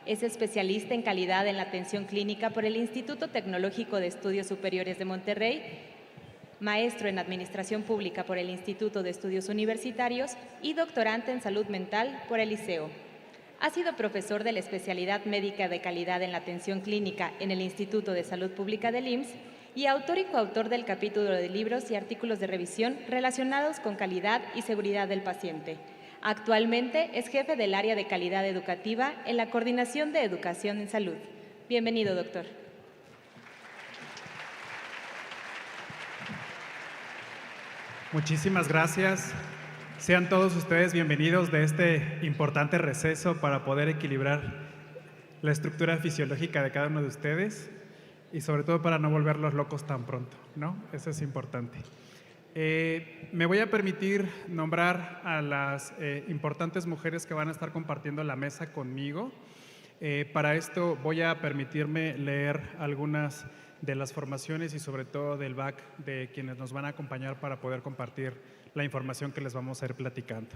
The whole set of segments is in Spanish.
Es especialista en calidad en la atención clínica por el Instituto Tecnológico de Estudios Superiores de Monterrey, maestro en Administración Pública por el Instituto de Estudios Universitarios y doctorante en Salud Mental por el Liceo. Ha sido profesor de la especialidad médica de calidad en la atención clínica en el Instituto de Salud Pública del IMSS y autor y coautor del capítulo de libros y artículos de revisión relacionados con calidad y seguridad del paciente. Actualmente es jefe del área de calidad educativa en la Coordinación de Educación en Salud. Bienvenido, doctor. Muchísimas gracias. Sean todos ustedes bienvenidos de este importante receso para poder equilibrar la estructura fisiológica de cada uno de ustedes y sobre todo para no volverlos locos tan pronto, ¿no? Eso es importante. Me voy a permitir nombrar a las importantes mujeres que van a estar compartiendo la mesa conmigo. Para esto voy a permitirme leer algunas de las formaciones y sobre todo del back de quienes nos van a acompañar para poder compartir la información que les vamos a ir platicando.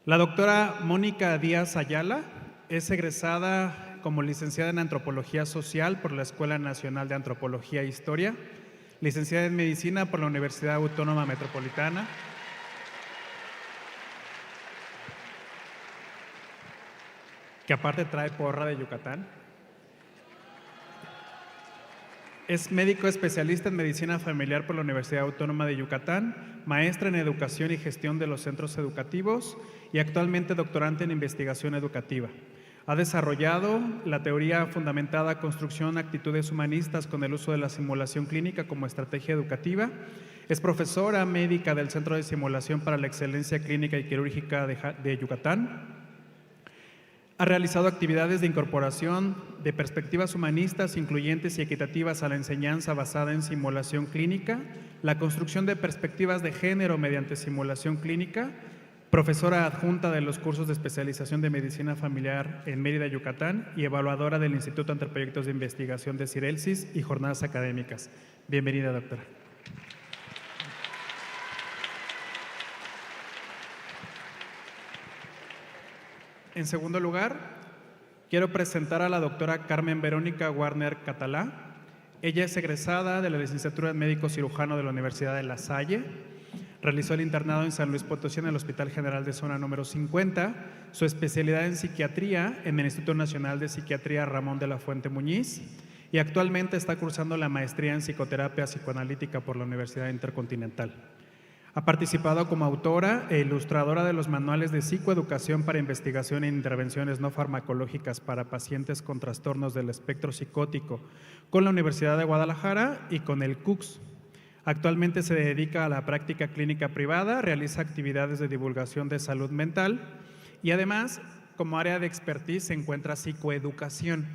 La doctora Mónica Díaz Ayala es egresada como licenciada en Antropología Social por la Escuela Nacional de Antropología e Historia, licenciada en Medicina por la Universidad Autónoma Metropolitana, que aparte trae porra de Yucatán. Es médico especialista en Medicina Familiar por la Universidad Autónoma de Yucatán, maestra en Educación y Gestión de los Centros Educativos y actualmente doctorante en Investigación Educativa. Ha desarrollado la teoría fundamentada Construcción Actitudes Humanistas con el uso de la simulación clínica como estrategia educativa. Es profesora médica del Centro de Simulación para la Excelencia Clínica y Quirúrgica de Yucatán. Ha realizado actividades de incorporación de perspectivas humanistas, incluyentes y equitativas a la enseñanza basada en simulación clínica, la construcción de perspectivas de género mediante simulación clínica, profesora adjunta de los cursos de especialización de medicina familiar en Mérida, Yucatán y evaluadora del Instituto ante Proyectos de Investigación de CIRELSIS y jornadas académicas. Bienvenida, doctora. En segundo lugar, quiero presentar a la doctora Carmen Verónica Warner Catalá. Ella es egresada de la licenciatura en Médico Cirujano de la Universidad de La Salle. Realizó el internado en San Luis Potosí en el Hospital General de Zona número 50, su especialidad en psiquiatría en el Instituto Nacional de Psiquiatría Ramón de la Fuente Muñiz y actualmente está cursando la maestría en psicoterapia psicoanalítica por la Universidad Intercontinental. Ha participado como autora e ilustradora de los manuales de psicoeducación para investigación e intervenciones no farmacológicas para pacientes con trastornos del espectro psicótico con la Universidad de Guadalajara y con el CUCS. Actualmente se dedica a la práctica clínica privada, realiza actividades de divulgación de salud mental y además, como área de expertise, se encuentra psicoeducación.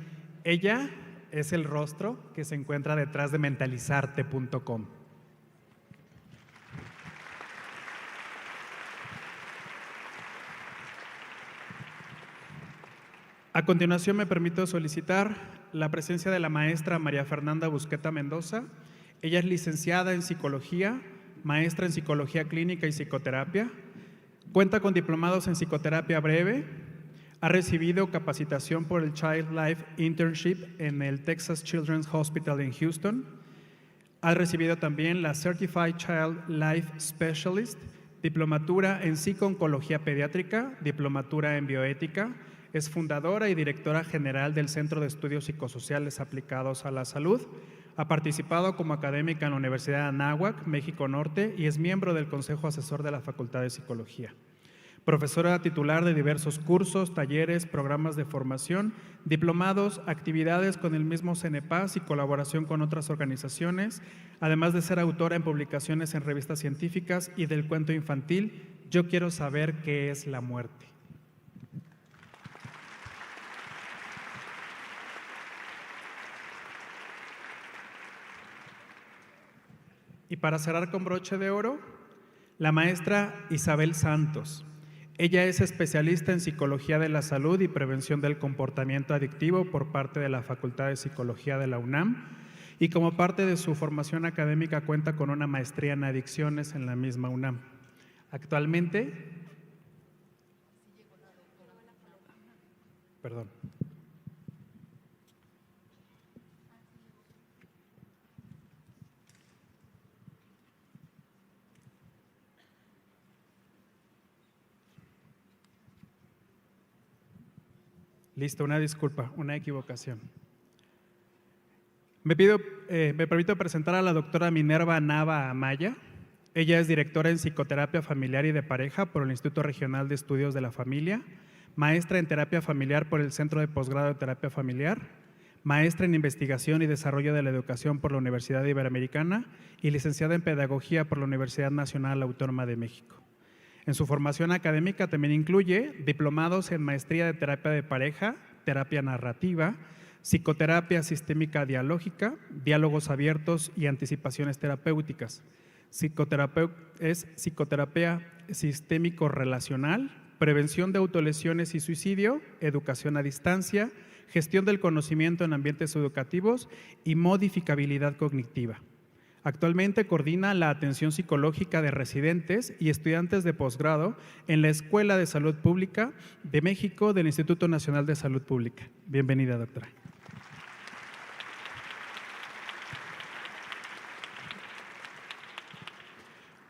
Ella es el rostro que se encuentra detrás de mentalizarte.com. A continuación me permito solicitar la presencia de la maestra María Fernanda Busqueta Mendoza. Ella es licenciada en Psicología, maestra en Psicología Clínica y Psicoterapia, cuenta con diplomados en Psicoterapia Breve, ha recibido capacitación por el Child Life Internship en el Texas Children's Hospital en Houston, ha recibido también la Certified Child Life Specialist, diplomatura en Psico-Oncología Pediátrica, diplomatura en Bioética. Es fundadora y directora general del Centro de Estudios Psicosociales Aplicados a la Salud. Ha participado como académica en la Universidad de Anáhuac, México Norte, y es miembro del Consejo Asesor de la Facultad de Psicología. Profesora titular de diversos cursos, talleres, programas de formación, diplomados, actividades con el mismo CENEPAS y colaboración con otras organizaciones, además de ser autora en publicaciones en revistas científicas y del cuento infantil Yo quiero saber qué es la muerte. Y para cerrar con broche de oro, la maestra Isabel Santos. Ella es especialista en Psicología de la Salud y Prevención del Comportamiento Adictivo por parte de la Facultad de Psicología de la UNAM y como parte de su formación académica cuenta con una maestría en adicciones en la misma UNAM. Actualmente Perdón. Listo, una disculpa, una equivocación. Me permito presentar a la doctora Minerva Nava Amaya. Ella es directora en Psicoterapia Familiar y de Pareja por el Instituto Regional de Estudios de la Familia, maestra en Terapia Familiar por el Centro de Posgrado de Terapia Familiar, maestra en Investigación y Desarrollo de la Educación por la Universidad Iberoamericana y licenciada en Pedagogía por la Universidad Nacional Autónoma de México. En su formación académica también incluye diplomados en Maestría de Terapia de Pareja, Terapia Narrativa, Psicoterapia Sistémica Dialógica, Diálogos Abiertos y Anticipaciones Terapéuticas. Es psicoterapia sistémico-relacional, prevención de autolesiones y suicidio, educación a distancia, gestión del conocimiento en ambientes educativos y modificabilidad cognitiva. Actualmente coordina la atención psicológica de residentes y estudiantes de posgrado en la Escuela de Salud Pública de México del Instituto Nacional de Salud Pública. Bienvenida, doctora.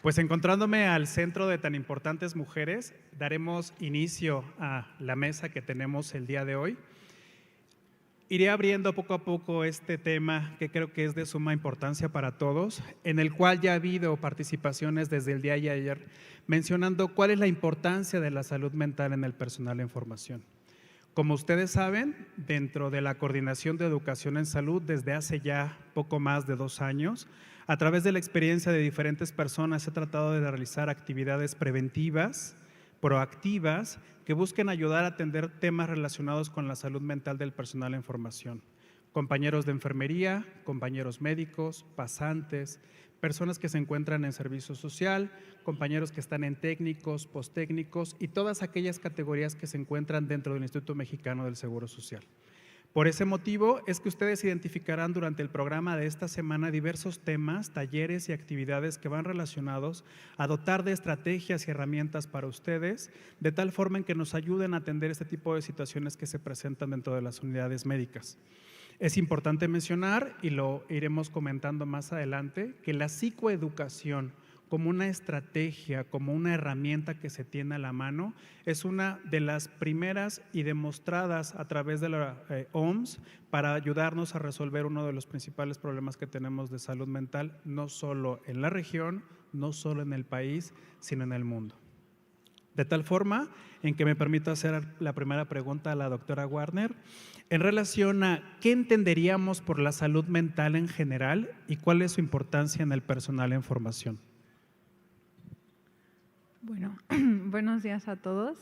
Pues encontrándome al centro de tan importantes mujeres, daremos inicio a la mesa que tenemos el día de hoy. Iré abriendo poco a poco este tema que creo que es de suma importancia para todos, en el cual ya ha habido participaciones desde el día de ayer, mencionando cuál es la importancia de la salud mental en el personal en formación. Como ustedes saben, dentro de la Coordinación de Educación en Salud, desde hace ya poco más de 2 años, a través de la experiencia de diferentes personas, he tratado de realizar actividades preventivas, proactivas, que busquen ayudar a atender temas relacionados con la salud mental del personal en formación. Compañeros de enfermería, compañeros médicos, pasantes, personas que se encuentran en servicio social, compañeros que están en técnicos, posttécnicos y todas aquellas categorías que se encuentran dentro del Instituto Mexicano del Seguro Social. Por ese motivo es que ustedes identificarán durante el programa de esta semana diversos temas, talleres y actividades que van relacionados a dotar de estrategias y herramientas para ustedes, de tal forma en que nos ayuden a atender este tipo de situaciones que se presentan dentro de las unidades médicas. Es importante mencionar, y lo iremos comentando más adelante, que la psicoeducación como una estrategia, como una herramienta que se tiene a la mano, es una de las primeras y demostradas a través de la OMS para ayudarnos a resolver uno de los principales problemas que tenemos de salud mental, no solo en la región, no solo en el país, sino en el mundo. De tal forma en que me permito hacer la primera pregunta a la doctora Warner en relación a qué entenderíamos por la salud mental en general y cuál es su importancia en el personal en formación. Bueno, buenos días a todos.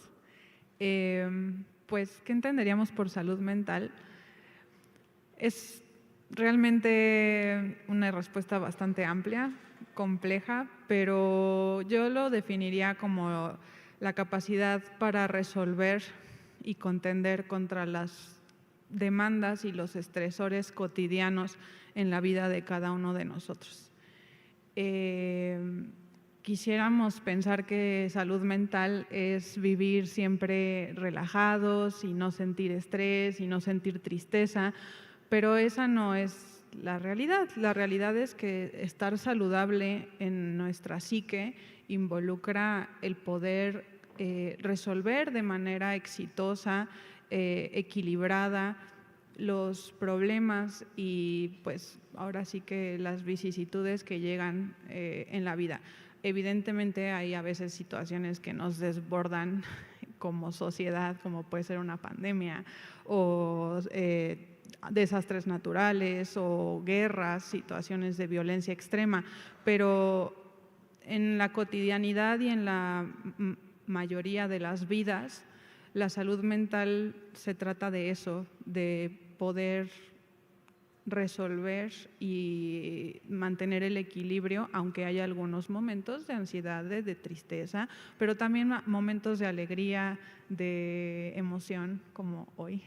Pues, ¿qué entenderíamos por salud mental? Es realmente una respuesta bastante amplia, compleja, pero yo lo definiría como la capacidad para resolver y contender contra las demandas y los estresores cotidianos en la vida de cada uno de nosotros. Quisiéramos pensar que salud mental es vivir siempre relajados y no sentir estrés y no sentir tristeza, pero esa no es la realidad. La realidad es que estar saludable en nuestra psique involucra el poder resolver de manera exitosa, equilibrada, los problemas y pues ahora sí que las vicisitudes que llegan en la vida. Evidentemente hay a veces situaciones que nos desbordan como sociedad, como puede ser una pandemia o desastres naturales o guerras, situaciones de violencia extrema, pero en la cotidianidad y en la mayoría de las vidas, la salud mental se trata de eso, de poder resolver y mantener el equilibrio, aunque haya algunos momentos de ansiedad, de tristeza, pero también momentos de alegría, de emoción, como hoy.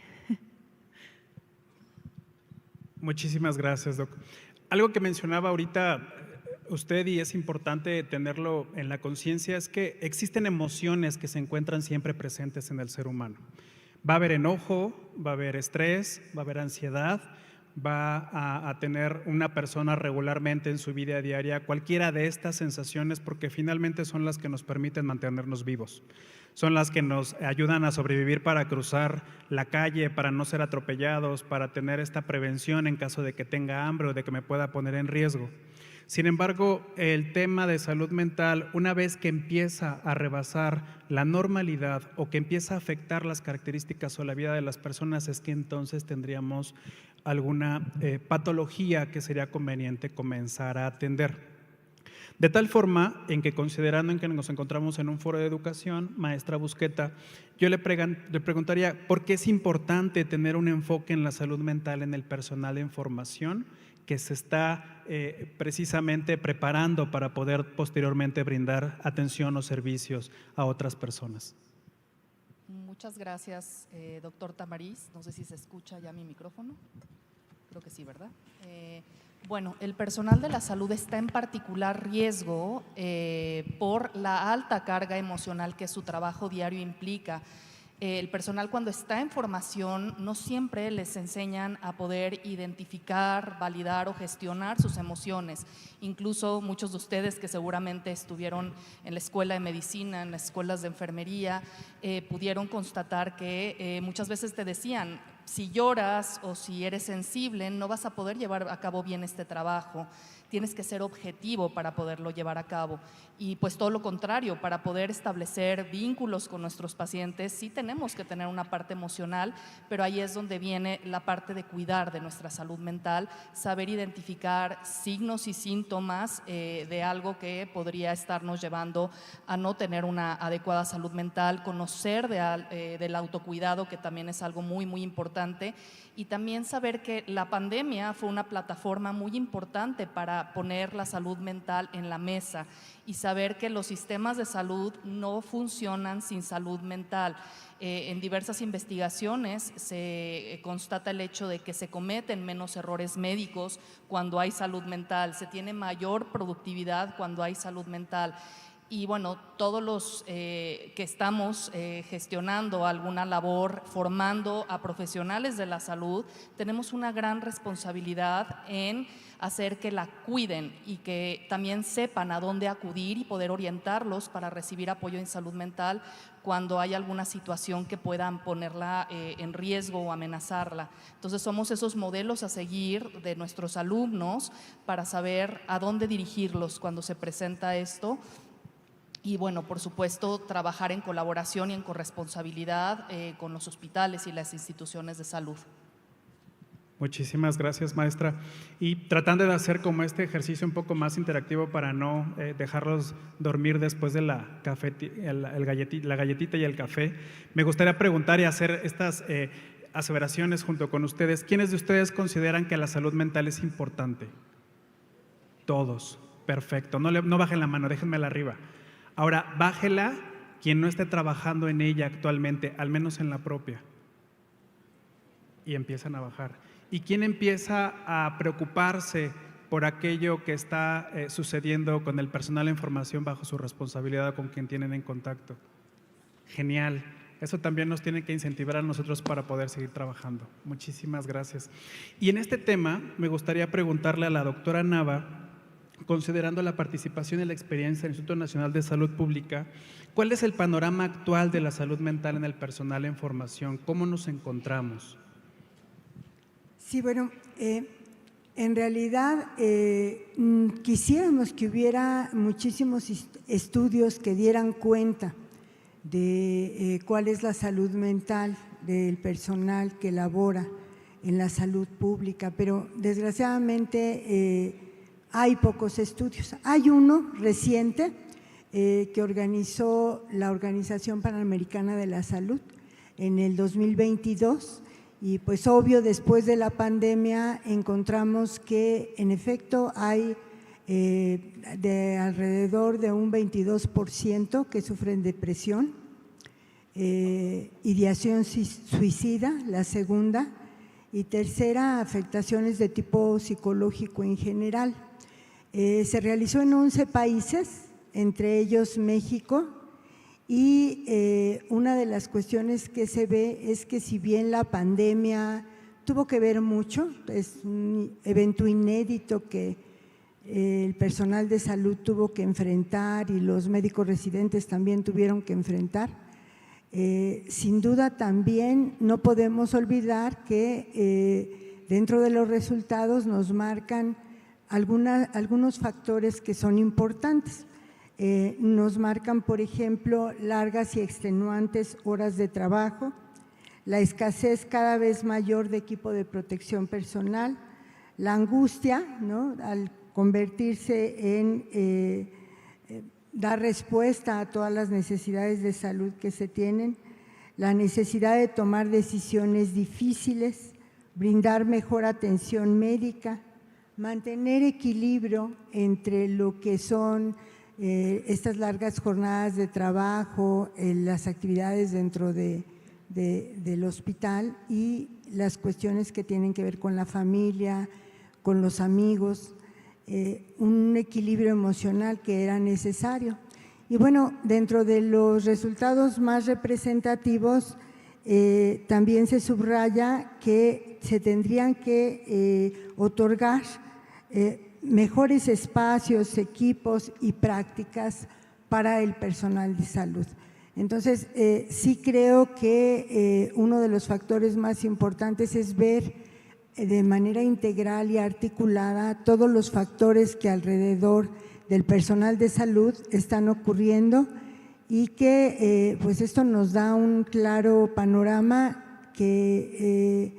Muchísimas gracias, Doc. Algo que mencionaba ahorita usted y es importante tenerlo en la conciencia es que existen emociones que se encuentran siempre presentes en el ser humano. Va a haber enojo, va a haber estrés, va a haber ansiedad, va a tener una persona regularmente en su vida diaria cualquiera de estas sensaciones, porque finalmente son las que nos permiten mantenernos vivos. Son las que nos ayudan a sobrevivir para cruzar la calle, para no ser atropellados, para tener esta prevención en caso de que tenga hambre o de que me pueda poner en riesgo. Sin embargo, el tema de salud mental, una vez que empieza a rebasar la normalidad o que empieza a afectar las características o la vida de las personas, es que entonces tendríamos alguna patología que sería conveniente comenzar a atender. De tal forma en que, considerando en que nos encontramos en un foro de educación, maestra Busqueta, yo le preguntaría ¿por qué es importante tener un enfoque en la salud mental en el personal en formación que se está precisamente preparando para poder posteriormente brindar atención o servicios a otras personas? Muchas gracias, doctor Tamariz. No sé si se escucha ya mi micrófono. Creo que sí, ¿verdad? Bueno, el personal de la salud está en particular riesgo por la alta carga emocional que su trabajo diario implica. El personal, cuando está en formación, no siempre les enseñan a poder identificar, validar o gestionar sus emociones. Incluso muchos de ustedes que seguramente estuvieron en la escuela de medicina, en las escuelas de enfermería, pudieron constatar que muchas veces te decían: si lloras o si eres sensible, no vas a poder llevar a cabo bien este trabajo. Tienes que ser objetivo para poderlo llevar a cabo. Y pues todo lo contrario, para poder establecer vínculos con nuestros pacientes, sí tenemos que tener una parte emocional, pero ahí es donde viene la parte de cuidar de nuestra salud mental, saber identificar signos y síntomas de algo que podría estarnos llevando a no tener una adecuada salud mental, conocer del autocuidado, que también es algo muy, muy importante, y también saber que la pandemia fue una plataforma muy importante para poner la salud mental en la mesa y saber que los sistemas de salud no funcionan sin salud mental. En diversas investigaciones se constata el hecho de que se cometen menos errores médicos cuando hay salud mental, se tiene mayor productividad cuando hay salud mental. Y bueno, todos los que estamos gestionando alguna labor, formando a profesionales de la salud, tenemos una gran responsabilidad en hacer que la cuiden y que también sepan a dónde acudir y poder orientarlos para recibir apoyo en salud mental cuando hay alguna situación que puedan ponerla en riesgo o amenazarla. Entonces somos esos modelos a seguir de nuestros alumnos para saber a dónde dirigirlos cuando se presenta esto. Y bueno, por supuesto, trabajar en colaboración y en corresponsabilidad con los hospitales y las instituciones de salud. Muchísimas gracias, maestra. Y tratando de hacer como este ejercicio un poco más interactivo para no dejarlos dormir después de la galletita y el café, me gustaría preguntar y hacer estas aseveraciones junto con ustedes. ¿Quiénes de ustedes consideran que la salud mental es importante? Todos. Perfecto. No bajen la mano, déjenmela arriba. Ahora, bájela quien no esté trabajando en ella actualmente, al menos en la propia. Y empiezan a bajar. ¿Y quién empieza a preocuparse por aquello que está sucediendo con el personal en formación bajo su responsabilidad o con quien tienen en contacto? Genial. Eso también nos tiene que incentivar a nosotros para poder seguir trabajando. Muchísimas gracias. Y en este tema me gustaría preguntarle a la doctora Nava, considerando la participación y la experiencia del Instituto Nacional de Salud Pública, ¿cuál es el panorama actual de la salud mental en el personal en formación? ¿Cómo nos encontramos? Sí, bueno, en realidad quisiéramos que hubiera muchísimos estudios que dieran cuenta de cuál es la salud mental del personal que labora en la salud pública, pero desgraciadamente hay pocos estudios. Hay uno reciente que organizó la Organización Panamericana de la Salud en el 2022 y pues obvio después de la pandemia encontramos que en efecto hay de alrededor de un 22% que sufren depresión, ideación suicida, la segunda, y tercera, afectaciones de tipo psicológico en general. Se realizó en 11 países, entre ellos México, Y una de las cuestiones que se ve es que si bien la pandemia tuvo que ver mucho, es un evento inédito que el personal de salud tuvo que enfrentar y los médicos residentes también tuvieron que enfrentar. Sin duda también no podemos olvidar que dentro de los resultados nos marcan algunos factores que son importantes. Nos marcan, por ejemplo, largas y extenuantes horas de trabajo, la escasez cada vez mayor de equipo de protección personal, la angustia, ¿no?, al convertirse en dar respuesta a todas las necesidades de salud que se tienen, la necesidad de tomar decisiones difíciles, brindar mejor atención médica, mantener equilibrio entre lo que son estas largas jornadas de trabajo, las actividades dentro del hospital y las cuestiones que tienen que ver con la familia, con los amigos, un equilibrio emocional que era necesario. Y bueno, dentro de los resultados más representativos, también se subraya que se tendrían que otorgar mejores espacios, equipos y prácticas para el personal de salud. Entonces, sí creo que uno de los factores más importantes es ver de manera integral y articulada todos los factores que alrededor del personal de salud están ocurriendo y que pues esto nos da un claro panorama que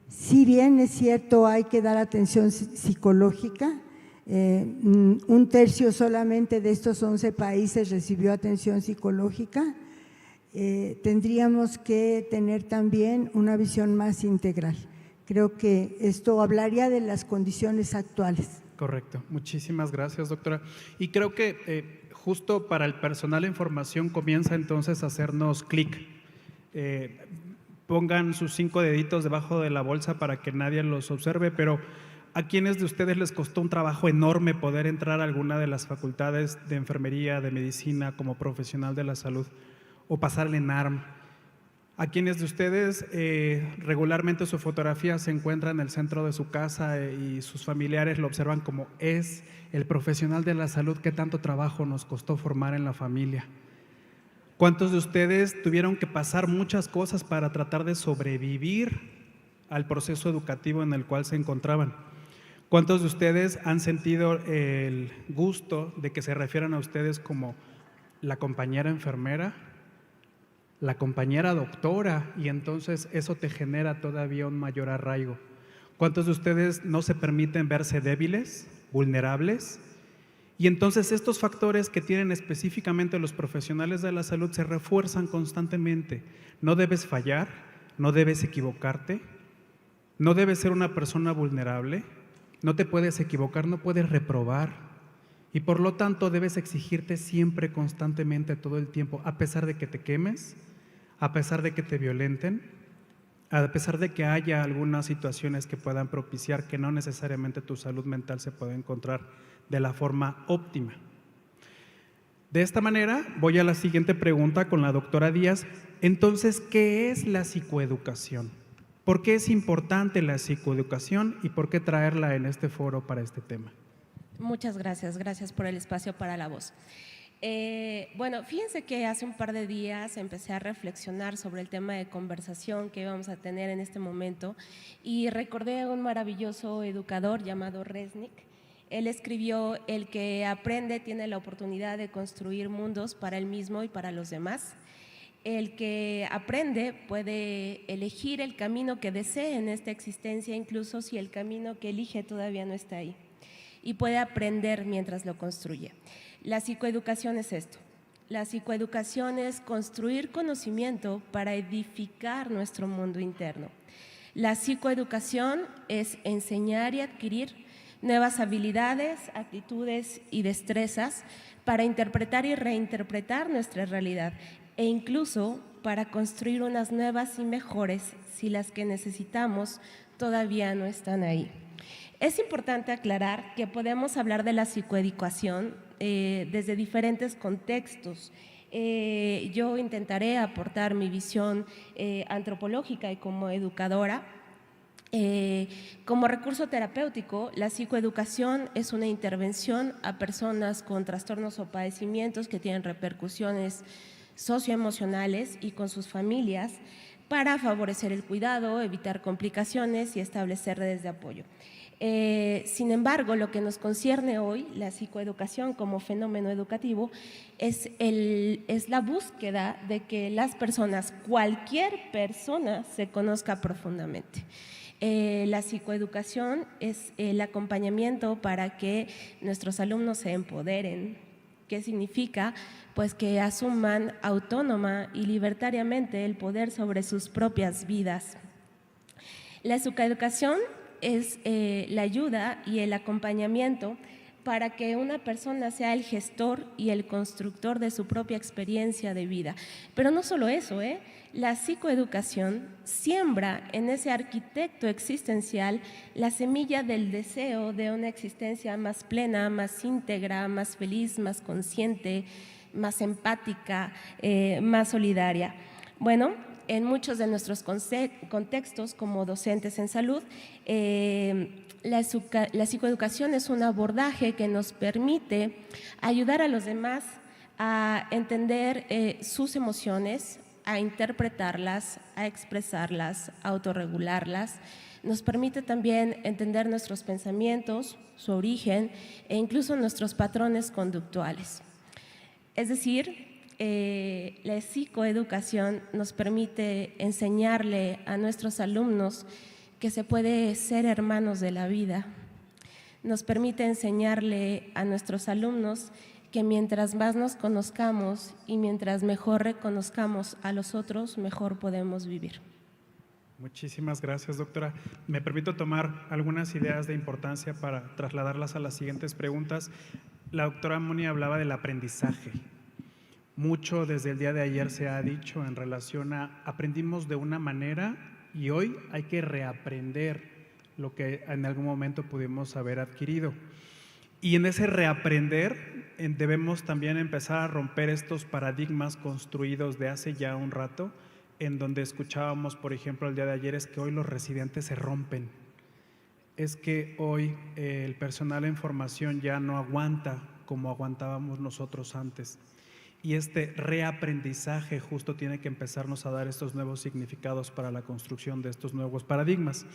si bien es cierto hay que dar atención psicológica, un tercio solamente de estos 11 países recibió atención psicológica, tendríamos que tener también una visión más integral. Creo que esto hablaría de las condiciones actuales. Correcto, muchísimas gracias, doctora. Y creo que justo para el personal en formación comienza entonces a hacernos clic. Pongan sus 5 deditos debajo de la bolsa para que nadie los observe, pero ¿a quiénes de ustedes les costó un trabajo enorme poder entrar a alguna de las facultades de enfermería, de medicina, como profesional de la salud, o pasar el ENARM? ¿A quiénes de ustedes regularmente su fotografía se encuentra en el centro de su casa y sus familiares lo observan como es el profesional de la salud que tanto trabajo nos costó formar en la familia? ¿Cuántos de ustedes tuvieron que pasar muchas cosas para tratar de sobrevivir al proceso educativo en el cual se encontraban? ¿Cuántos de ustedes han sentido el gusto de que se refieran a ustedes como la compañera enfermera, la compañera doctora, y entonces eso te genera todavía un mayor arraigo? ¿Cuántos de ustedes no se permiten verse débiles, vulnerables? Y entonces estos factores que tienen específicamente los profesionales de la salud se refuerzan constantemente. No debes fallar, no debes equivocarte, no debes ser una persona vulnerable, no te puedes equivocar, no puedes reprobar. Y por lo tanto debes exigirte siempre, constantemente, todo el tiempo, a pesar de que te quemes, a pesar de que te violenten, a pesar de que haya algunas situaciones que puedan propiciar que no necesariamente tu salud mental se pueda encontrar de la forma óptima. De esta manera, voy a la siguiente pregunta con la doctora Díaz. Entonces, ¿qué es la psicoeducación? ¿Por qué es importante la psicoeducación y por qué traerla en este foro para este tema? Muchas gracias, gracias por el espacio para la voz. Bueno, fíjense que hace un par de días empecé a reflexionar sobre el tema de conversación que íbamos a tener en este momento y recordé a un maravilloso educador llamado Resnick. Él escribió: el que aprende tiene la oportunidad de construir mundos para él mismo y para los demás. El que aprende puede elegir el camino que desee en esta existencia, incluso si el camino que elige todavía no está ahí, y puede aprender mientras lo construye. La psicoeducación es esto. La psicoeducación es construir conocimiento para edificar nuestro mundo interno. La psicoeducación es enseñar y adquirir nuevas habilidades, actitudes y destrezas para interpretar y reinterpretar nuestra realidad e incluso para construir unas nuevas y mejores si las que necesitamos todavía no están ahí. Es importante aclarar que podemos hablar de la psicoeducación desde diferentes contextos Yo intentaré aportar mi visión antropológica y como educadora. Como recurso terapéutico, la psicoeducación es una intervención a personas con trastornos o padecimientos que tienen repercusiones socioemocionales y con sus familias para favorecer el cuidado, evitar complicaciones y establecer redes de apoyo. Sin embargo, lo que nos concierne hoy, la psicoeducación como fenómeno educativo, es la búsqueda de que las personas, cualquier persona, se conozca profundamente. La psicoeducación es el acompañamiento para que nuestros alumnos se empoderen. ¿Qué significa? Pues que asuman autónoma y libertariamente el poder sobre sus propias vidas. La psicoeducación es la ayuda y el acompañamiento para que una persona sea el gestor y el constructor de su propia experiencia de vida. Pero no solo eso, la psicoeducación siembra en ese arquitecto existencial la semilla del deseo de una existencia más plena, más íntegra, más feliz, más consciente, más empática, más solidaria. Bueno, en muchos de nuestros contextos como docentes en salud, la psicoeducación es un abordaje que nos permite ayudar a los demás a entender sus emociones, a interpretarlas, a expresarlas, a autorregularlas. Nos permite también entender nuestros pensamientos, su origen e incluso nuestros patrones conductuales. Es decir, la psicoeducación nos permite enseñarle a nuestros alumnos que se puede ser hermanos de la vida. Nos permite enseñarle a nuestros alumnos que mientras más nos conozcamos y mientras mejor reconozcamos a los otros, mejor podemos vivir. Muchísimas gracias, doctora. Me permito tomar algunas ideas de importancia para trasladarlas a las siguientes preguntas. La doctora Moni hablaba del aprendizaje. Mucho desde el día de ayer se ha dicho en relación a aprendimos de una manera y hoy hay que reaprender lo que en algún momento pudimos haber adquirido. Y en ese reaprender debemos también empezar a romper estos paradigmas construidos de hace ya un rato, en donde escuchábamos, por ejemplo, el día de ayer, es que hoy los residentes se rompen. Es que hoy el personal en formación ya no aguanta como aguantábamos nosotros antes. Y este reaprendizaje justo tiene que empezarnos a dar estos nuevos significados para la construcción de estos nuevos paradigmas.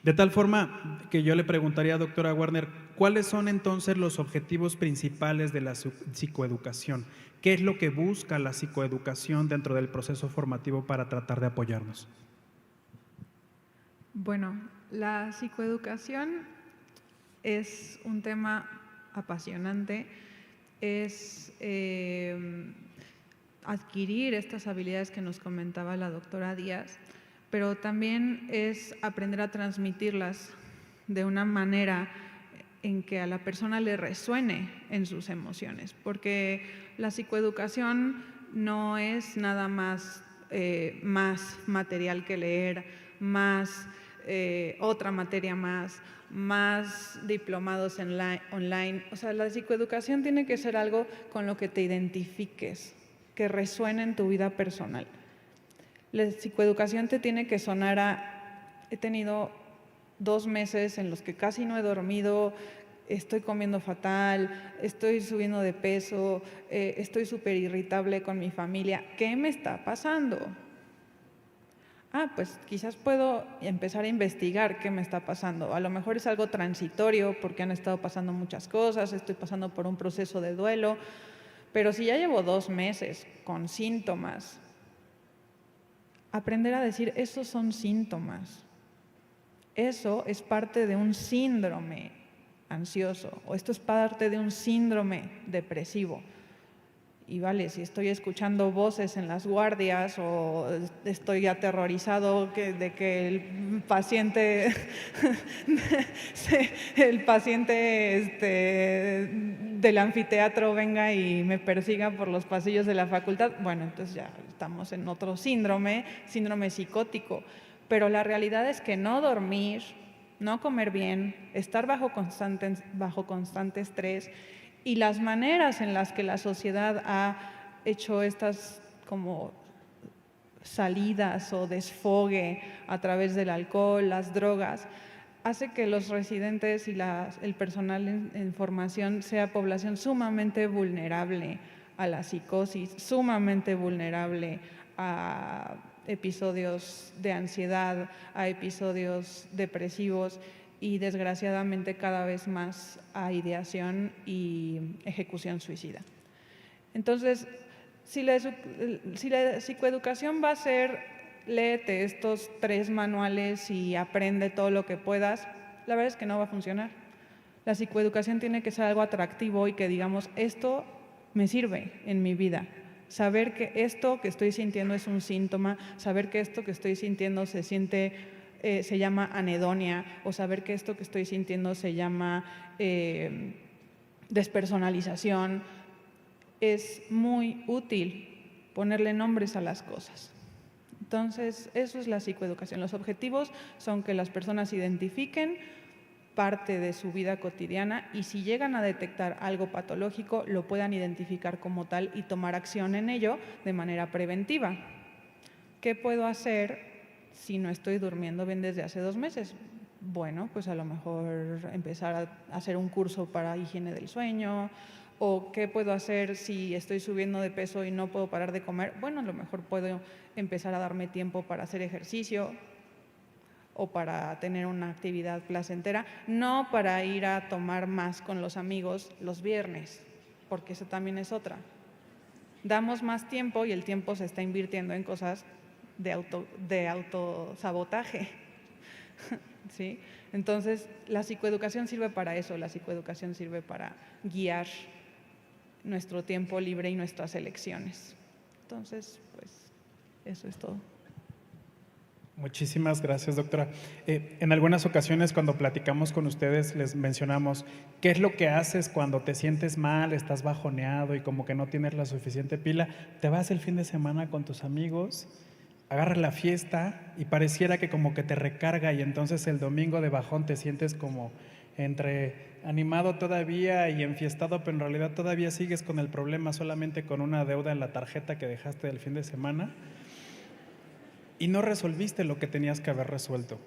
De tal forma que yo le preguntaría, doctora Werner, ¿cuáles son entonces los objetivos principales de la psicoeducación? ¿Qué es lo que busca la psicoeducación dentro del proceso formativo para tratar de apoyarnos? Bueno, la psicoeducación es un tema apasionante, es adquirir estas habilidades que nos comentaba la doctora Díaz, pero también es aprender a transmitirlas de una manera en que a la persona le resuene en sus emociones, porque la psicoeducación no es nada más más material que leer, más otra materia más diplomados online. O sea, la psicoeducación tiene que ser algo con lo que te identifiques, que resuene en tu vida personal. La psicoeducación te tiene que sonar a, he tenido 2 meses en los que casi no he dormido, estoy comiendo fatal, estoy subiendo de peso, estoy súper irritable con mi familia. ¿Qué me está pasando? Pues quizás puedo empezar a investigar qué me está pasando. A lo mejor es algo transitorio porque han estado pasando muchas cosas, estoy pasando por un proceso de duelo, pero si ya llevo 2 meses con síntomas, aprender a decir, esos son síntomas. Eso es parte de un síndrome ansioso o esto es parte de un síndrome depresivo. Y vale, si estoy escuchando voces en las guardias o estoy aterrorizado de que el paciente del anfiteatro venga y me persiga por los pasillos de la facultad, bueno, entonces ya estamos en otro síndrome psicótico. Pero la realidad es que no dormir, no comer bien, estar bajo constante estrés y las maneras en las que la sociedad ha hecho estas como salidas o desfogue a través del alcohol, las drogas, hace que los residentes y el personal en formación sea población sumamente vulnerable a la psicosis, sumamente vulnerable a episodios de ansiedad, a episodios depresivos y desgraciadamente cada vez más a ideación y ejecución suicida. Entonces, si la psicoeducación va a ser léete estos 3 manuales y aprende todo lo que puedas, la verdad es que no va a funcionar. La psicoeducación tiene que ser algo atractivo y que digamos, esto me sirve en mi vida. Saber que esto que estoy sintiendo es un síntoma, saber que esto que estoy sintiendo se llama anedonia, o saber que esto que estoy sintiendo se llama despersonalización. Es muy útil ponerle nombres a las cosas. Entonces, eso es la psicoeducación. Los objetivos son que las personas identifiquen parte de su vida cotidiana y si llegan a detectar algo patológico, lo puedan identificar como tal y tomar acción en ello de manera preventiva. ¿Qué puedo hacer si no estoy durmiendo bien desde hace 2 meses? Bueno, pues a lo mejor empezar a hacer un curso para higiene del sueño. ¿O qué puedo hacer si estoy subiendo de peso y no puedo parar de comer? Bueno, a lo mejor puedo empezar a darme tiempo para hacer ejercicio o para tener una actividad placentera, no para ir a tomar más con los amigos los viernes, porque eso también es otra. Damos más tiempo y el tiempo se está invirtiendo en cosas de autosabotaje. ¿Sí? Entonces, la psicoeducación sirve para eso, la psicoeducación sirve para guiar nuestro tiempo libre y nuestras elecciones. Entonces, pues, eso es todo. Muchísimas gracias, doctora. En algunas ocasiones cuando platicamos con ustedes les mencionamos qué es lo que haces cuando te sientes mal, estás bajoneado y como que no tienes la suficiente pila. Te vas el fin de semana con tus amigos, agarras la fiesta y pareciera que como que te recarga y entonces el domingo de bajón te sientes como entre animado todavía y enfiestado, pero en realidad todavía sigues con el problema, solamente con una deuda en la tarjeta que dejaste del fin de semana y no resolviste lo que tenías que haber resuelto.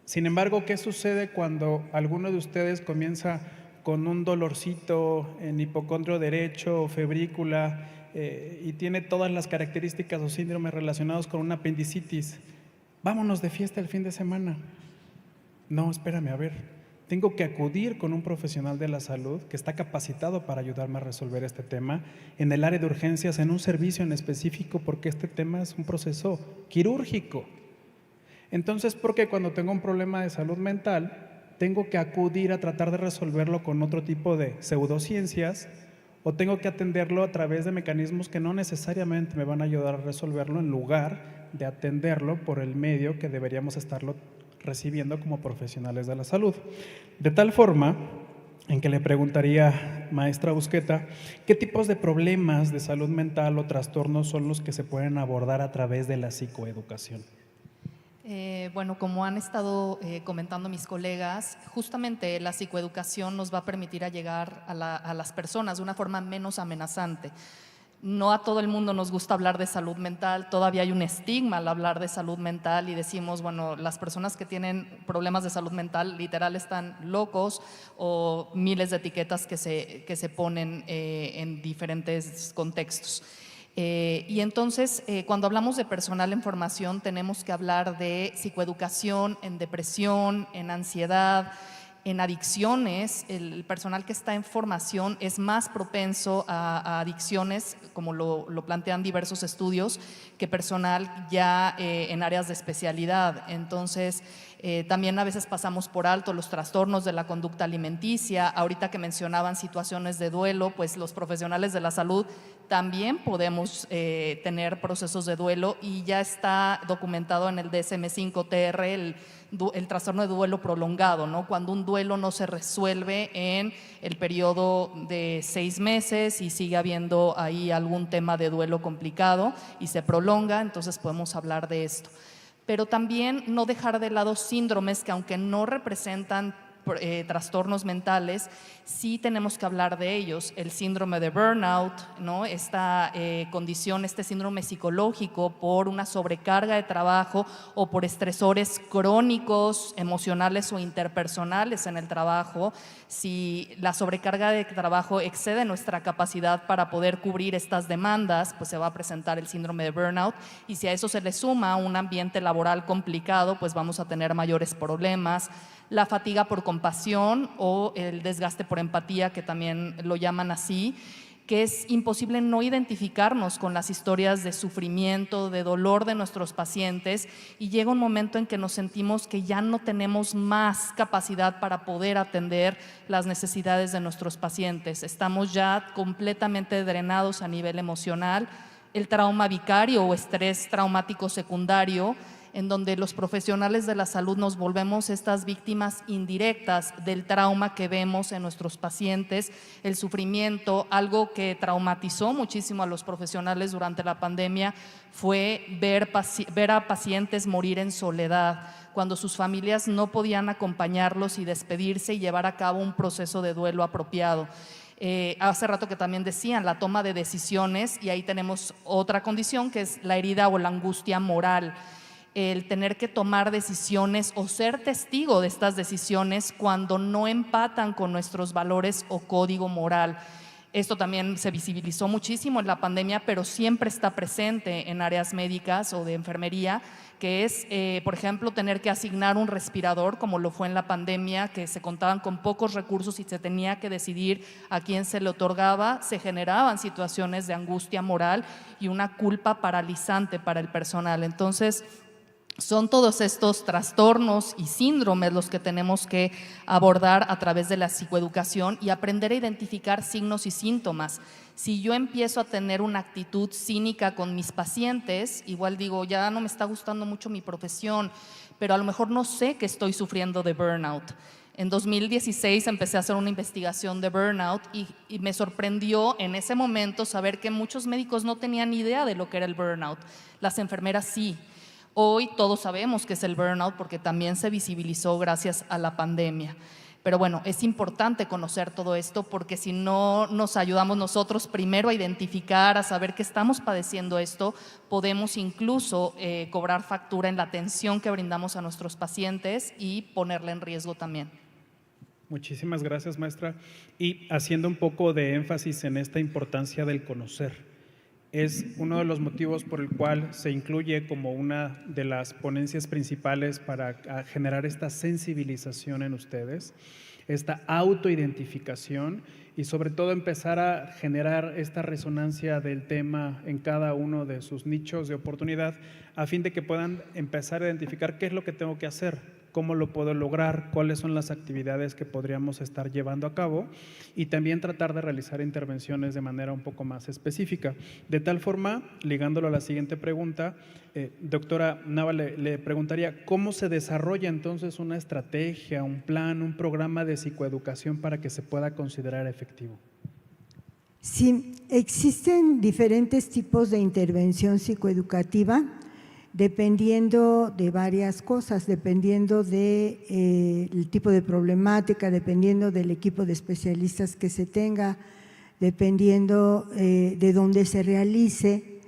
Sin embargo, ¿qué sucede cuando alguno de ustedes comienza con un dolorcito en hipocondrio derecho o febrícula y tiene todas las características o síndromes relacionados con una apendicitis? Vámonos de fiesta el fin de semana. No, espérame, a ver. Tengo que acudir con un profesional de la salud que está capacitado para ayudarme a resolver este tema en el área de urgencias, en un servicio en específico, porque este tema es un proceso quirúrgico. Entonces, ¿por qué cuando tengo un problema de salud mental tengo que acudir a tratar de resolverlo con otro tipo de pseudociencias o tengo que atenderlo a través de mecanismos que no necesariamente me van a ayudar a resolverlo en lugar de atenderlo por el medio que deberíamos estarlo recibiendo como profesionales de la salud? De tal forma en que le preguntaría, maestra Busqueta, ¿qué tipos de problemas de salud mental o trastornos son los que se pueden abordar a través de la psicoeducación? Bueno, como han estado comentando mis colegas, justamente la psicoeducación nos va a permitir llegar a las personas de una forma menos amenazante. No a todo el mundo nos gusta hablar de salud mental, todavía hay un estigma al hablar de salud mental y decimos, bueno, las personas que tienen problemas de salud mental literal están locos o miles de etiquetas que se ponen en diferentes contextos. Y entonces, cuando hablamos de personal en formación, tenemos que hablar de psicoeducación en depresión, en ansiedad, en adicciones. El personal que está en formación es más propenso a adicciones, como lo plantean diversos estudios, que personal ya en áreas de especialidad. Entonces, también a veces pasamos por alto los trastornos de la conducta alimenticia. Ahorita que mencionaban situaciones de duelo, pues los profesionales de la salud también podemos tener procesos de duelo y ya está documentado en el DSM-5-TR el trastorno de duelo prolongado, ¿no? Cuando un duelo no se resuelve en el periodo de 6 meses y sigue habiendo ahí algún tema de duelo complicado y se prolonga, entonces podemos hablar de esto. Pero también no dejar de lado síndromes que, aunque no representan trastornos mentales, sí tenemos que hablar de ellos. El síndrome de burnout, ¿no? Esta condición, este síndrome psicológico por una sobrecarga de trabajo o por estresores crónicos, emocionales o interpersonales en el trabajo. Si la sobrecarga de trabajo excede nuestra capacidad para poder cubrir estas demandas, pues se va a presentar el síndrome de burnout, y si a eso se le suma un ambiente laboral complicado, pues vamos a tener mayores problemas. La fatiga por compasión o el desgaste por empatía, que también lo llaman así, que es imposible no identificarnos con las historias de sufrimiento, de dolor de nuestros pacientes, y llega un momento en que nos sentimos que ya no tenemos más capacidad para poder atender las necesidades de nuestros pacientes. Estamos ya completamente drenados a nivel emocional. El trauma vicario o estrés traumático secundario, en donde los profesionales de la salud nos volvemos estas víctimas indirectas del trauma que vemos en nuestros pacientes, el sufrimiento. Algo que traumatizó muchísimo a los profesionales durante la pandemia fue ver a pacientes morir en soledad, cuando sus familias no podían acompañarlos y despedirse y llevar a cabo un proceso de duelo apropiado. Hace rato que también decían la toma de decisiones, y ahí tenemos otra condición que es la herida o la angustia moral. El tener que tomar decisiones o ser testigo de estas decisiones cuando no empatan con nuestros valores o código moral. Esto también se visibilizó muchísimo en la pandemia, pero siempre está presente en áreas médicas o de enfermería, que es, por ejemplo, tener que asignar un respirador, como lo fue en la pandemia, que se contaban con pocos recursos y se tenía que decidir a quién se le otorgaba. Se generaban situaciones de angustia moral y una culpa paralizante para el personal. Entonces, son todos estos trastornos y síndromes los que tenemos que abordar a través de la psicoeducación y aprender a identificar signos y síntomas. Si yo empiezo a tener una actitud cínica con mis pacientes, igual digo, ya no me está gustando mucho mi profesión, pero a lo mejor no sé que estoy sufriendo de burnout. En 2016 empecé a hacer una investigación de burnout y me sorprendió en ese momento saber que muchos médicos no tenían ni idea de lo que era el burnout. Las enfermeras sí. Hoy todos sabemos que es el burnout porque también se visibilizó gracias a la pandemia. Pero bueno, es importante conocer todo esto, porque si no nos ayudamos nosotros primero a identificar, a saber que estamos padeciendo esto, podemos incluso cobrar factura en la atención que brindamos a nuestros pacientes y ponerla en riesgo también. Muchísimas gracias, maestra. Y haciendo un poco de énfasis en esta importancia del conocer, es uno de los motivos por el cual se incluye como una de las ponencias principales para generar esta sensibilización en ustedes, esta autoidentificación y sobre todo empezar a generar esta resonancia del tema en cada uno de sus nichos de oportunidad, a fin de que puedan empezar a identificar qué es lo que tengo que hacer, cómo lo puedo lograr, cuáles son las actividades que podríamos estar llevando a cabo, y también tratar de realizar intervenciones de manera un poco más específica. De tal forma, ligándolo a la siguiente pregunta, doctora Nava, le preguntaría, ¿cómo se desarrolla entonces una estrategia, un plan, un programa de psicoeducación para que se pueda considerar efectivo? Sí, existen diferentes tipos de intervención psicoeducativa, dependiendo de varias cosas, dependiendo del tipo de problemática, dependiendo del equipo de especialistas que se tenga, dependiendo de dónde se realice,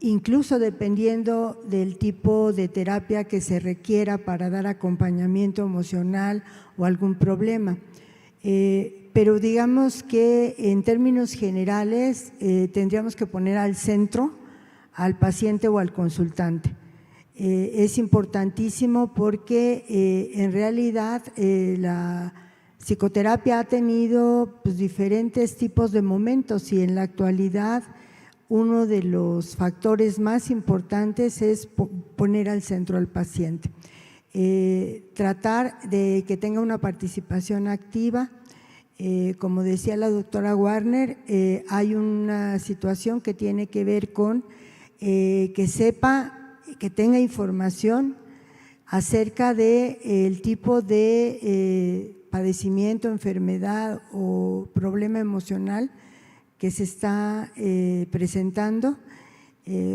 incluso dependiendo del tipo de terapia que se requiera para dar acompañamiento emocional o algún problema. Pero digamos que en términos generales tendríamos que poner al centro al paciente o al consultante. Es importantísimo porque en realidad la psicoterapia ha tenido pues, diferentes tipos de momentos, y en la actualidad uno de los factores más importantes es poner al centro al paciente. Tratar de que tenga una participación activa. Como decía la doctora Warner, hay una situación que tiene que ver con que sepa, que tenga información acerca del tipo de padecimiento, enfermedad o problema emocional que se está presentando,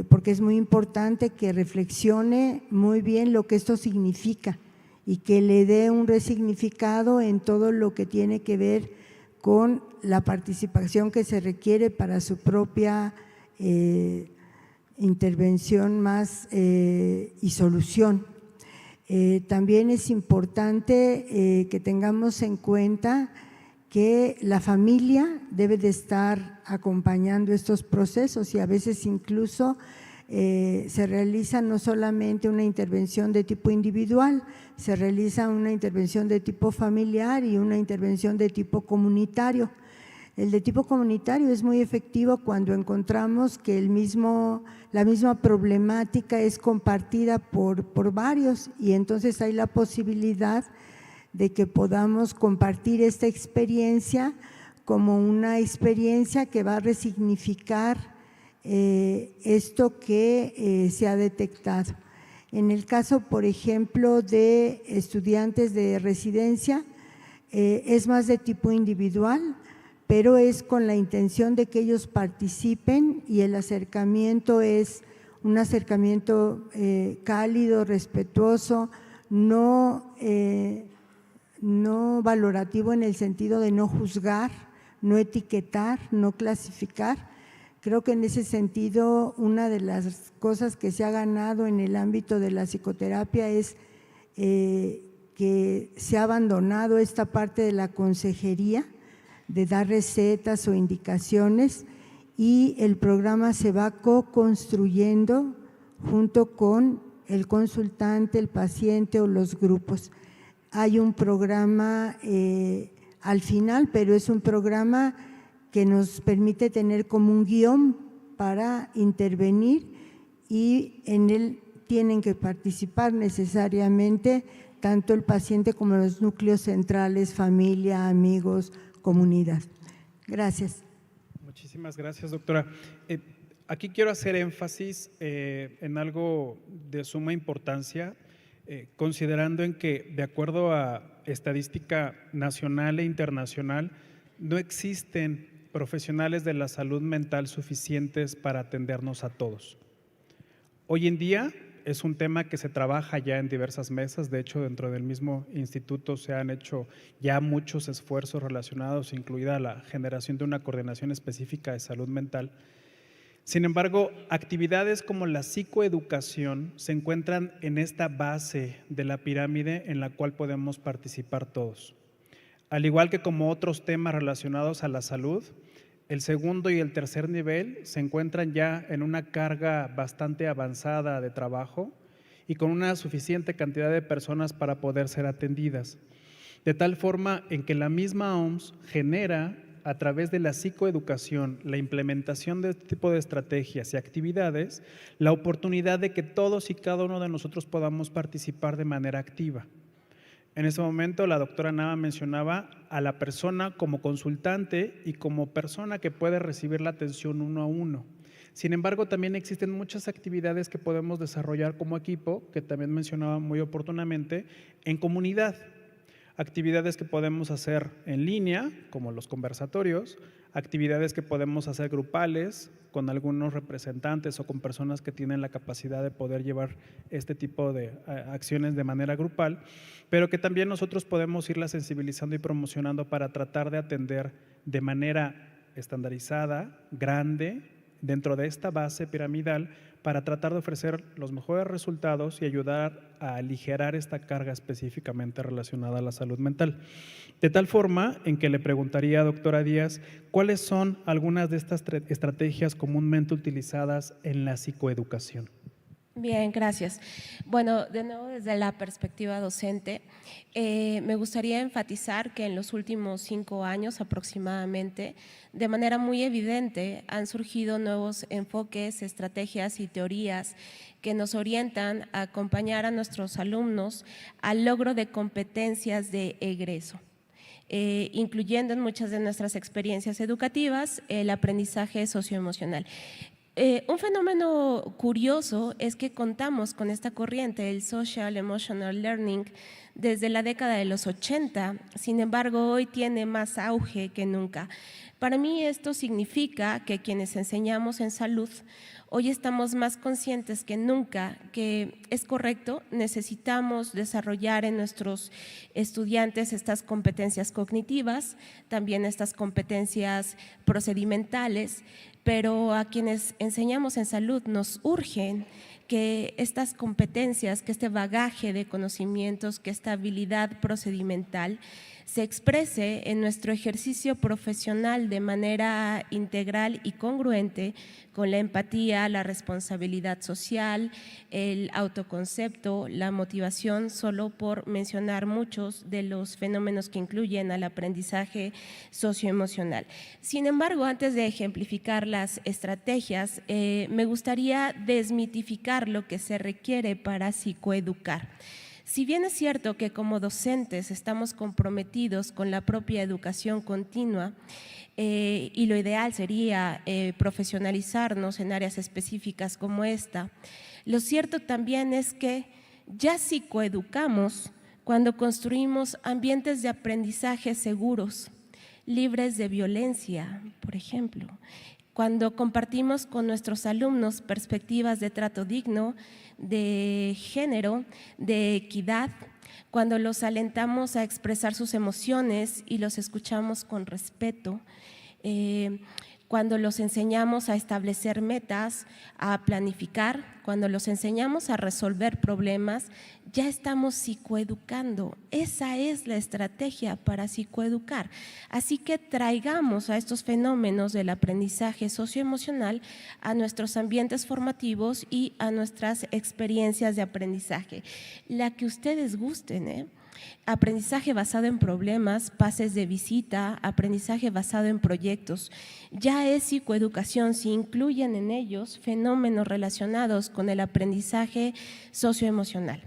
porque es muy importante que reflexione muy bien lo que esto significa y que le dé un resignificado en todo lo que tiene que ver con la participación que se requiere para su propia intervención más y solución. También es importante que tengamos en cuenta que la familia debe de estar acompañando estos procesos y a veces incluso se realiza no solamente una intervención de tipo individual, se realiza una intervención de tipo familiar y una intervención de tipo comunitario. El de tipo comunitario es muy efectivo cuando encontramos que la misma problemática es compartida por varios y entonces hay la posibilidad de que podamos compartir esta experiencia como una experiencia que va a resignificar esto que se ha detectado. En el caso, por ejemplo, de estudiantes de residencia, es más de tipo individual, pero es con la intención de que ellos participen y el acercamiento es un acercamiento cálido, respetuoso, no valorativo en el sentido de no juzgar, no etiquetar, no clasificar. Creo que en ese sentido una de las cosas que se ha ganado en el ámbito de la psicoterapia es que se ha abandonado esta parte de la consejería, de dar recetas o indicaciones y el programa se va co-construyendo junto con el consultante, el paciente o los grupos. Hay un programa al final, pero es un programa que nos permite tener como un guión para intervenir y en él tienen que participar necesariamente tanto el paciente como los núcleos centrales, familia, amigos, comunidad. Gracias. Muchísimas gracias, doctora. Aquí quiero hacer énfasis en algo de suma importancia, considerando en que, de acuerdo a estadística nacional e internacional, no existen profesionales de la salud mental suficientes para atendernos a todos. Hoy en día es un tema que se trabaja ya en diversas mesas, de hecho dentro del mismo instituto se han hecho ya muchos esfuerzos relacionados, incluida la generación de una coordinación específica de salud mental. Sin embargo, actividades como la psicoeducación se encuentran en esta base de la pirámide en la cual podemos participar todos. Al igual que como otros temas relacionados a la salud, el segundo y el tercer nivel se encuentran ya en una carga bastante avanzada de trabajo y con una suficiente cantidad de personas para poder ser atendidas. De tal forma en que la misma OMS genera a través de la psicoeducación, la implementación de este tipo de estrategias y actividades, la oportunidad de que todos y cada uno de nosotros podamos participar de manera activa. En ese momento la doctora Nava mencionaba a la persona como consultante y como persona que puede recibir la atención uno a uno. Sin embargo, también existen muchas actividades que podemos desarrollar como equipo, que también mencionaba muy oportunamente, en comunidad. Actividades que podemos hacer en línea, como los conversatorios, actividades que podemos hacer grupales, con algunos representantes o con personas que tienen la capacidad de poder llevar este tipo de acciones de manera grupal, pero que también nosotros podemos irla sensibilizando y promocionando para tratar de atender de manera estandarizada, grande, dentro de esta base piramidal, para tratar de ofrecer los mejores resultados y ayudar a aligerar esta carga específicamente relacionada a la salud mental. De tal forma en que le preguntaría, doctora Díaz, ¿cuáles son algunas de estas estrategias comúnmente utilizadas en la psicoeducación? Bien, gracias. Bueno, de nuevo desde la perspectiva docente, me gustaría enfatizar que en los últimos 5 años aproximadamente, de manera muy evidente, han surgido nuevos enfoques, estrategias y teorías que nos orientan a acompañar a nuestros alumnos al logro de competencias de egreso. Incluyendo en muchas de nuestras experiencias educativas el aprendizaje socioemocional. Un fenómeno curioso es que contamos con esta corriente, el Social Emotional Learning, desde la década de los 80, sin embargo hoy tiene más auge que nunca. Para mí esto significa que quienes enseñamos en salud Hoy estamos más conscientes que nunca que es correcto, necesitamos desarrollar en nuestros estudiantes estas competencias cognitivas, también estas competencias procedimentales, pero a quienes enseñamos en salud nos urgen que estas competencias, que este bagaje de conocimientos, que esta habilidad procedimental se exprese en nuestro ejercicio profesional de manera integral y congruente con la empatía, la responsabilidad social, el autoconcepto, la motivación, solo por mencionar muchos de los fenómenos que incluyen al aprendizaje socioemocional. Sin embargo, antes de ejemplificar las estrategias, me gustaría desmitificar lo que se requiere para psicoeducar. Si bien es cierto que como docentes estamos comprometidos con la propia educación continua y lo ideal sería profesionalizarnos en áreas específicas como esta, lo cierto también es que ya psicoeducamos cuando construimos ambientes de aprendizaje seguros, libres de violencia, por ejemplo, cuando compartimos con nuestros alumnos perspectivas de trato digno, de género, de equidad, cuando los alentamos a expresar sus emociones y los escuchamos con respeto, cuando los enseñamos a establecer metas, a planificar, cuando los enseñamos a resolver problemas, ya estamos psicoeducando. Esa es la estrategia para psicoeducar. Así que traigamos a estos fenómenos del aprendizaje socioemocional a nuestros ambientes formativos y a nuestras experiencias de aprendizaje. La que ustedes gusten, Aprendizaje basado en problemas, pases de visita, aprendizaje basado en proyectos. Ya es psicoeducación si incluyen en ellos fenómenos relacionados con el aprendizaje socioemocional.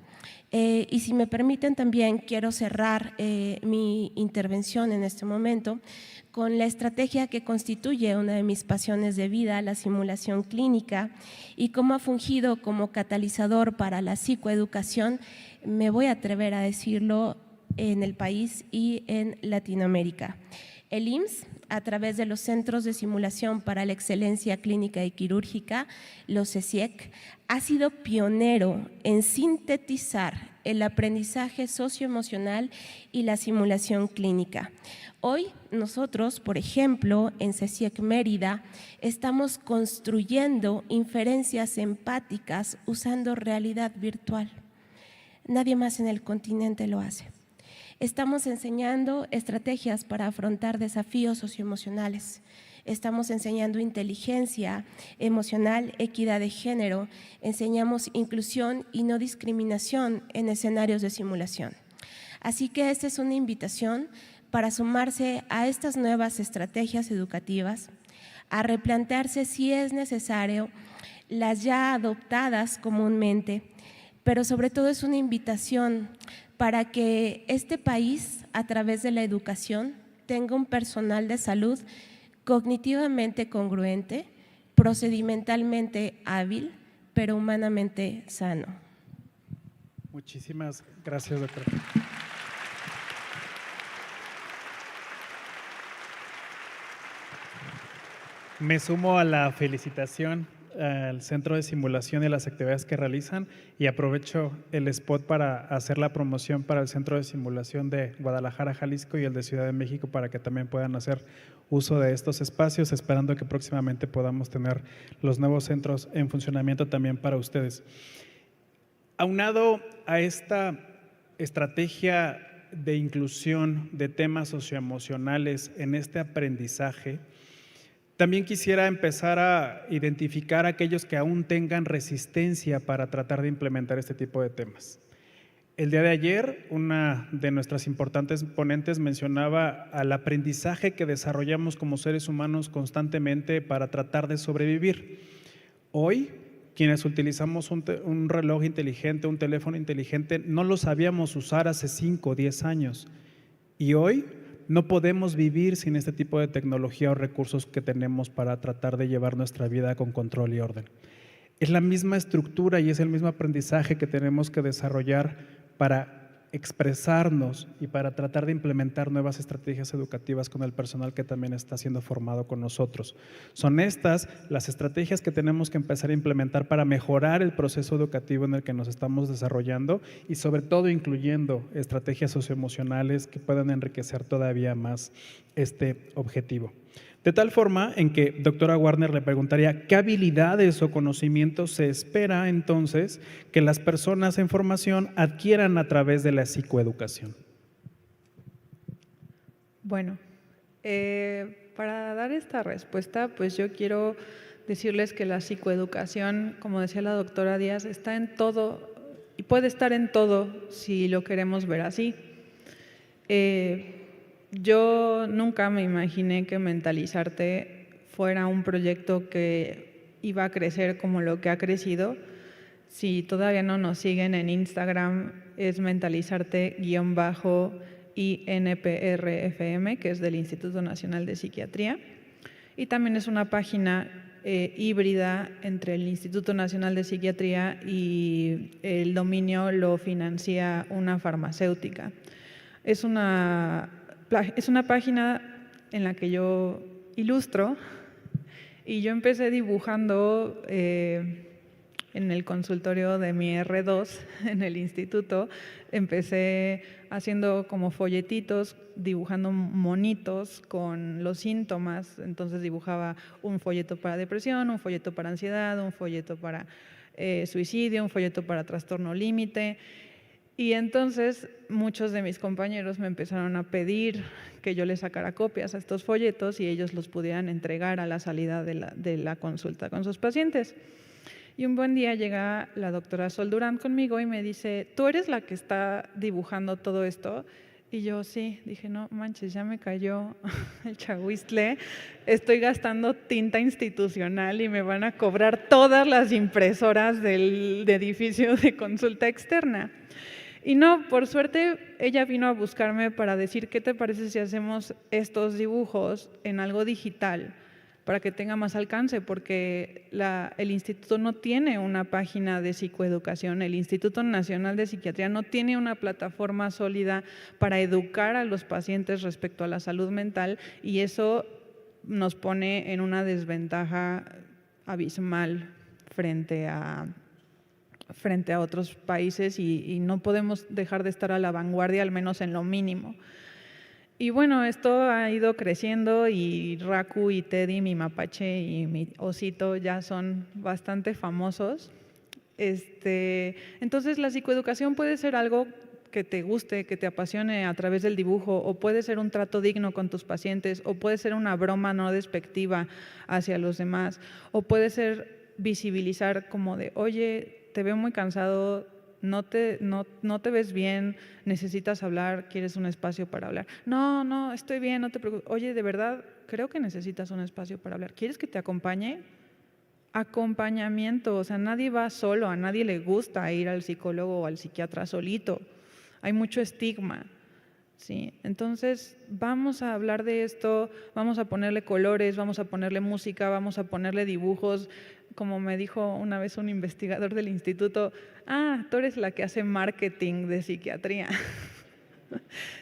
Y si me permiten también quiero cerrar mi intervención en este momento con la estrategia que constituye una de mis pasiones de vida, la simulación clínica, y cómo ha fungido como catalizador para la psicoeducación, me voy a atrever a decirlo, en el país y en Latinoamérica. El IMSS, a través de los Centros de Simulación para la Excelencia Clínica y Quirúrgica, los CECIEC, ha sido pionero en sintetizar el aprendizaje socioemocional y la simulación clínica. Hoy nosotros, por ejemplo, en CECIEC Mérida, estamos construyendo inferencias empáticas usando realidad virtual. Nadie más en el continente lo hace. Estamos enseñando estrategias para afrontar desafíos socioemocionales. Estamos enseñando inteligencia emocional, equidad de género, enseñamos inclusión y no discriminación en escenarios de simulación. Así que esta es una invitación para sumarse a estas nuevas estrategias educativas, a replantearse si es necesario las ya adoptadas comúnmente, pero sobre todo es una invitación para que este país, a través de la educación, tenga un personal de salud cognitivamente congruente, procedimentalmente hábil, pero humanamente sano. Muchísimas gracias, doctora. Me sumo a la felicitación al Centro de Simulación y las actividades que realizan y aprovecho el spot para hacer la promoción para el Centro de Simulación de Guadalajara, Jalisco y el de Ciudad de México para que también puedan hacer uso de estos espacios, esperando que próximamente podamos tener los nuevos centros en funcionamiento también para ustedes. Aunado a esta estrategia de inclusión de temas socioemocionales en este aprendizaje, también quisiera empezar a identificar a aquellos que aún tengan resistencia para tratar de implementar este tipo de temas. El día de ayer, una de nuestras importantes ponentes mencionaba al aprendizaje que desarrollamos como seres humanos constantemente para tratar de sobrevivir. Hoy, quienes utilizamos un reloj inteligente, un teléfono inteligente, no lo sabíamos usar hace 5 o 10 años. Y hoy no podemos vivir sin este tipo de tecnología o recursos que tenemos para tratar de llevar nuestra vida con control y orden. Es la misma estructura y es el mismo aprendizaje que tenemos que desarrollar para expresarnos y para tratar de implementar nuevas estrategias educativas con el personal que también está siendo formado con nosotros. Son estas las estrategias que tenemos que empezar a implementar para mejorar el proceso educativo en el que nos estamos desarrollando y sobre todo incluyendo estrategias socioemocionales que puedan enriquecer todavía más este objetivo. De tal forma en que, doctora Warner, le preguntaría, ¿qué habilidades o conocimientos se espera entonces que las personas en formación adquieran a través de la psicoeducación? Bueno, para dar esta respuesta, pues yo quiero decirles que la psicoeducación, como decía la doctora Díaz, está en todo y puede estar en todo si lo queremos ver así. Yo nunca me imaginé que Mentalizarte fuera un proyecto que iba a crecer como lo que ha crecido. Si todavía no nos siguen en Instagram, es mentalizarte_INPRFM, que es del Instituto Nacional de Psiquiatría. Y también es una página híbrida entre el Instituto Nacional de Psiquiatría y el dominio lo financia una farmacéutica. Es una página en la que yo ilustro y yo empecé dibujando en el consultorio de mi R2 en el instituto. Empecé haciendo como folletitos, dibujando monitos con los síntomas. Entonces dibujaba un folleto para depresión, un folleto para ansiedad, un folleto para suicidio, un folleto para trastorno límite. Y entonces muchos de mis compañeros me empezaron a pedir que yo les sacara copias a estos folletos y ellos los pudieran entregar a la salida de la consulta con sus pacientes. Y un buen día llega la doctora Sol Durán conmigo y me dice, ¿tú eres la que está dibujando todo esto? Y yo sí, dije, no manches, ya me cayó el chahuiztle, estoy gastando tinta institucional y me van a cobrar todas las impresoras del edificio de consulta externa. Y no, por suerte, ella vino a buscarme para decir, ¿qué te parece si hacemos estos dibujos en algo digital para que tenga más alcance? Porque el instituto no tiene una página de psicoeducación, el Instituto Nacional de Psiquiatría no tiene una plataforma sólida para educar a los pacientes respecto a la salud mental y eso nos pone en una desventaja abismal frente a otros países y no podemos dejar de estar a la vanguardia, al menos en lo mínimo. Y bueno, esto ha ido creciendo y Raku y Teddy, mi mapache y mi osito ya son bastante famosos. Entonces la psicoeducación puede ser algo que te guste, que te apasione a través del dibujo, o puede ser un trato digno con tus pacientes, o puede ser una broma no despectiva hacia los demás, o puede ser visibilizar como de, oye, te veo muy cansado, no te ves bien, necesitas hablar, quieres un espacio para hablar. No, estoy bien, no te preocupes. Oye, de verdad, creo que necesitas un espacio para hablar. ¿Quieres que te acompañe? Acompañamiento, o sea, nadie va solo, a nadie le gusta ir al psicólogo o al psiquiatra solito. Hay mucho estigma. Sí, entonces vamos a hablar de esto, vamos a ponerle colores, vamos a ponerle música, vamos a ponerle dibujos. Como me dijo una vez un investigador del instituto, tú eres la que hace marketing de psiquiatría.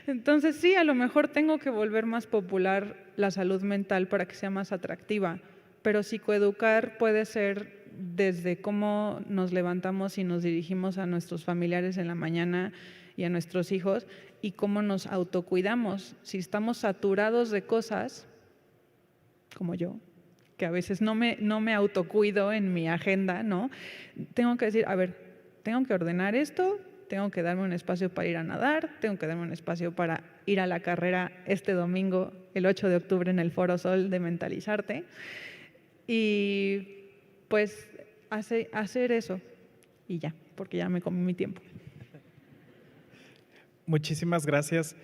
Entonces sí, a lo mejor tengo que volver más popular la salud mental para que sea más atractiva, pero psicoeducar puede ser desde cómo nos levantamos y nos dirigimos a nuestros familiares en la mañana y a nuestros hijos y cómo nos autocuidamos. Si estamos saturados de cosas, como yo, que a veces no me autocuido en mi agenda, ¿no? Tengo que decir, a ver, tengo que ordenar esto, tengo que darme un espacio para ir a nadar, tengo que darme un espacio para ir a la carrera este domingo, el 8 de octubre en el Foro Sol de Mentalizarte. Y pues hacer eso y ya, porque ya me comí mi tiempo. Muchísimas gracias.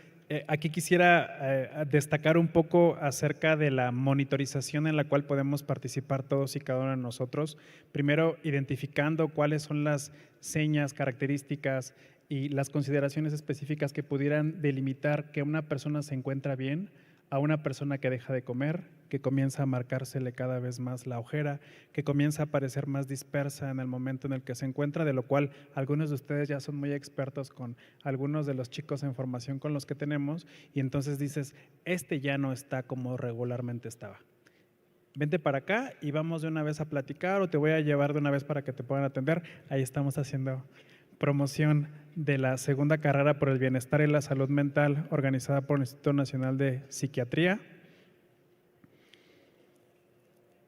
Aquí quisiera destacar un poco acerca de la monitorización en la cual podemos participar todos y cada uno de nosotros. Primero, identificando cuáles son las señas, características y las consideraciones específicas que pudieran delimitar que una persona se encuentra bien a una persona que deja de comer, que comienza a marcársele cada vez más la ojera, que comienza a parecer más dispersa en el momento en el que se encuentra, de lo cual algunos de ustedes ya son muy expertos con algunos de los chicos en formación con los que tenemos, y entonces dices, este ya no está como regularmente estaba. Vente para acá y vamos de una vez a platicar, o te voy a llevar de una vez para que te puedan atender. Ahí estamos haciendo promoción de la segunda carrera por el bienestar y la salud mental organizada por el Instituto Nacional de Psiquiatría.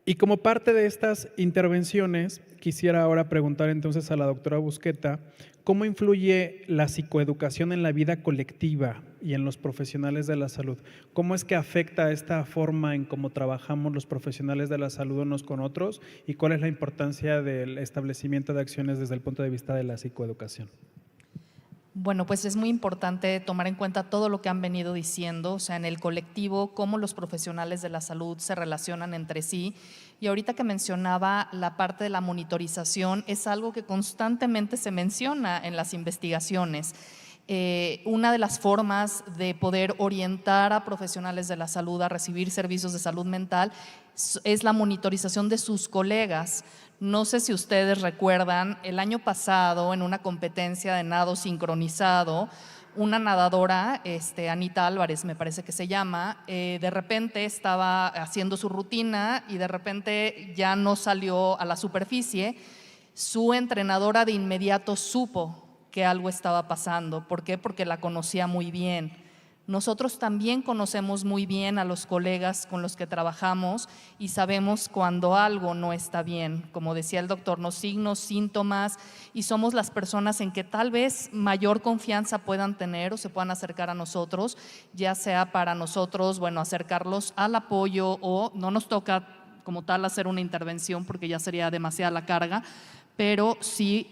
Y como parte de estas intervenciones, quisiera ahora preguntar entonces a la doctora Busqueta, ¿cómo influye la psicoeducación en la vida colectiva y en los profesionales de la salud? ¿Cómo es que afecta esta forma en cómo trabajamos los profesionales de la salud unos con otros? ¿Y cuál es la importancia del establecimiento de acciones desde el punto de vista de la psicoeducación? Bueno, pues es muy importante tomar en cuenta todo lo que han venido diciendo, o sea, en el colectivo, cómo los profesionales de la salud se relacionan entre sí. Y ahorita que mencionaba la parte de la monitorización, es algo que constantemente se menciona en las investigaciones. Una de las formas de poder orientar a profesionales de la salud a recibir servicios de salud mental es la monitorización de sus colegas. No sé si ustedes recuerdan, el año pasado en una competencia de nado sincronizado, una nadadora, Anita Álvarez me parece que se llama, de repente estaba haciendo su rutina y de repente ya no salió a la superficie. Su entrenadora de inmediato supo que algo estaba pasando. ¿Por qué? Porque la conocía muy bien. Nosotros también conocemos muy bien a los colegas con los que trabajamos y sabemos cuando algo no está bien. Como decía el doctor, los signos, síntomas, y somos las personas en que tal vez mayor confianza puedan tener o se puedan acercar a nosotros, ya sea para nosotros, bueno, acercarlos al apoyo, o no nos toca como tal hacer una intervención porque ya sería demasiada la carga, pero sí,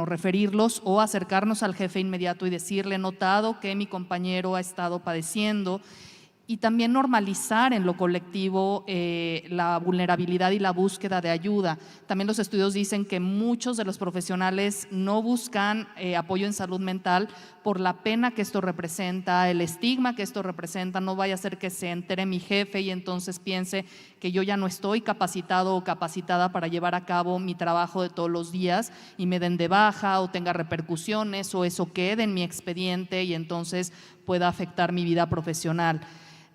referirlos o acercarnos al jefe inmediato y decirle, he notado que mi compañero ha estado padeciendo, y también normalizar en lo colectivo la vulnerabilidad y la búsqueda de ayuda. También los estudios dicen que muchos de los profesionales no buscan apoyo en salud mental por la pena que esto representa, el estigma que esto representa. No vaya a ser que se entere mi jefe y entonces piense que yo ya no estoy capacitado o capacitada para llevar a cabo mi trabajo de todos los días y me den de baja o tenga repercusiones o eso quede en mi expediente y entonces pueda afectar mi vida profesional.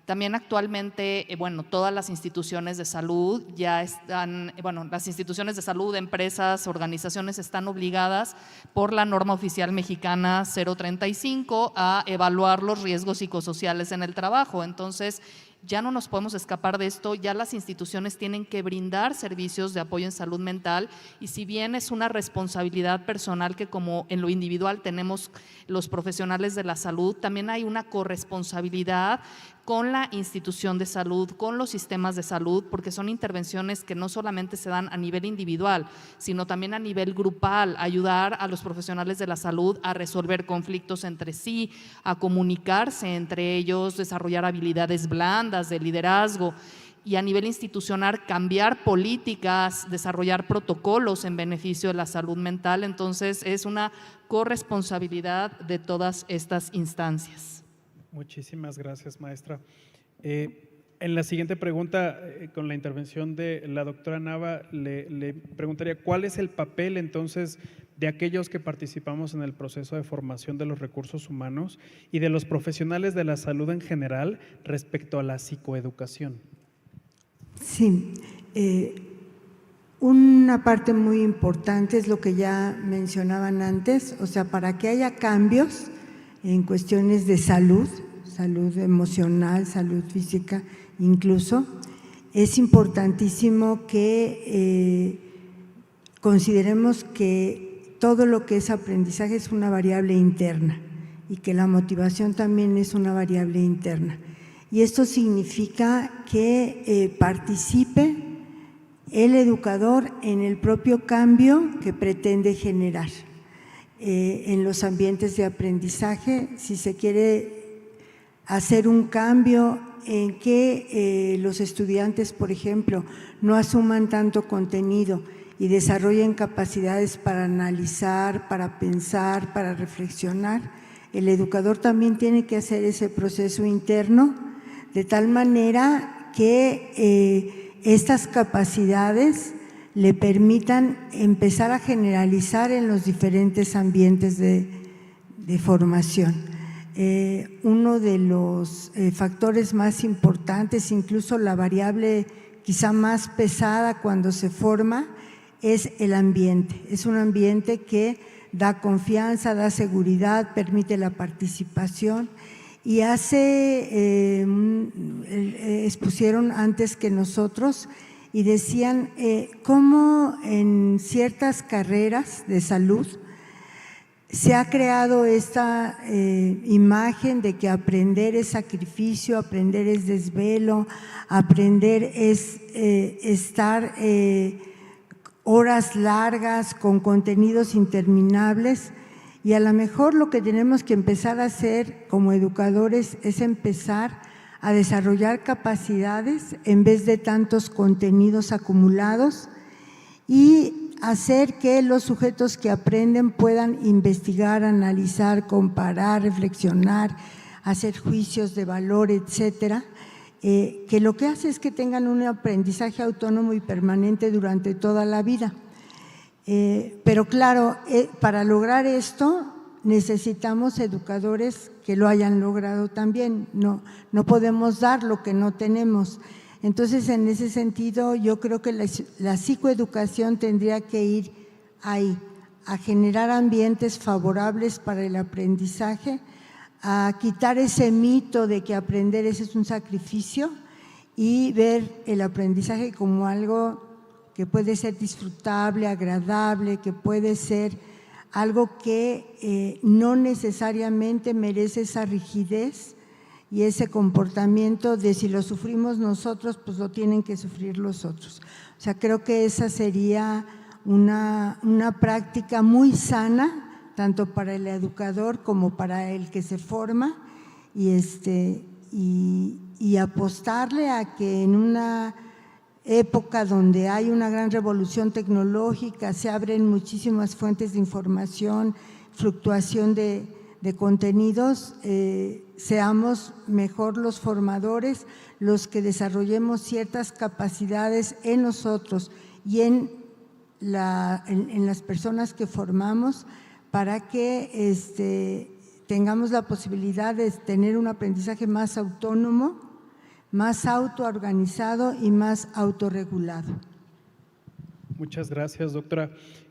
También actualmente, todas las instituciones de salud ya están, las instituciones de salud, empresas, organizaciones están obligadas por la norma oficial mexicana 035 a evaluar los riesgos psicosociales en el trabajo. Entonces, ya no nos podemos escapar de esto, ya las instituciones tienen que brindar servicios de apoyo en salud mental, y si bien es una responsabilidad personal que como en lo individual tenemos los profesionales de la salud, también hay una corresponsabilidad con la institución de salud, con los sistemas de salud, porque son intervenciones que no solamente se dan a nivel individual, sino también a nivel grupal, ayudar a los profesionales de la salud a resolver conflictos entre sí, a comunicarse entre ellos, desarrollar habilidades blandas de liderazgo, y a nivel institucional cambiar políticas, desarrollar protocolos en beneficio de la salud mental. Entonces es una corresponsabilidad de todas estas instancias. Muchísimas gracias, maestra. En la siguiente pregunta, con la intervención de la doctora Nava, le preguntaría cuál es el papel entonces de aquellos que participamos en el proceso de formación de los recursos humanos y de los profesionales de la salud en general respecto a la psicoeducación. Sí, una parte muy importante es lo que ya mencionaban antes, o sea, para que haya cambios en cuestiones de salud, salud emocional, salud física incluso, es importantísimo que consideremos que todo lo que es aprendizaje es una variable interna y que la motivación también es una variable interna. Y esto significa que participe el educador en el propio cambio que pretende generar. En los ambientes de aprendizaje, si se quiere hacer un cambio en que los estudiantes, por ejemplo, no asuman tanto contenido y desarrollen capacidades para analizar, para pensar, para reflexionar, el educador también tiene que hacer ese proceso interno de tal manera que estas capacidades le permitan empezar a generalizar en los diferentes ambientes de formación. Uno de los factores más importantes, incluso la variable quizá más pesada cuando se forma, es el ambiente. Es un ambiente que da confianza, da seguridad, permite la participación y expusieron antes que nosotros y decían cómo en ciertas carreras de salud se ha creado esta imagen de que aprender es sacrificio, aprender es desvelo, aprender es estar horas largas con contenidos interminables, y a lo mejor lo que tenemos que empezar a hacer como educadores es empezar a desarrollar capacidades en vez de tantos contenidos acumulados y hacer que los sujetos que aprenden puedan investigar, analizar, comparar, reflexionar, hacer juicios de valor, etcétera, que lo que hace es que tengan un aprendizaje autónomo y permanente durante toda la vida. Pero claro, para lograr esto necesitamos educadores que lo hayan logrado también, no podemos dar lo que no tenemos. Entonces, en ese sentido, yo creo que la psicoeducación tendría que ir ahí, a generar ambientes favorables para el aprendizaje, a quitar ese mito de que aprender es un sacrificio y ver el aprendizaje como algo que puede ser disfrutable, agradable, que puede ser algo que no necesariamente merece esa rigidez y ese comportamiento de si lo sufrimos nosotros, pues lo tienen que sufrir los otros. O sea, creo que esa sería una práctica muy sana, tanto para el educador como para el que se forma, y apostarle a que en una época donde hay una gran revolución tecnológica, se abren muchísimas fuentes de información, fluctuación de contenidos, seamos mejor los formadores, los que desarrollemos ciertas capacidades en nosotros y en las personas que formamos para que tengamos la posibilidad de tener un aprendizaje más autónomo, más autoorganizado y más autorregulado. Muchas gracias, doctora.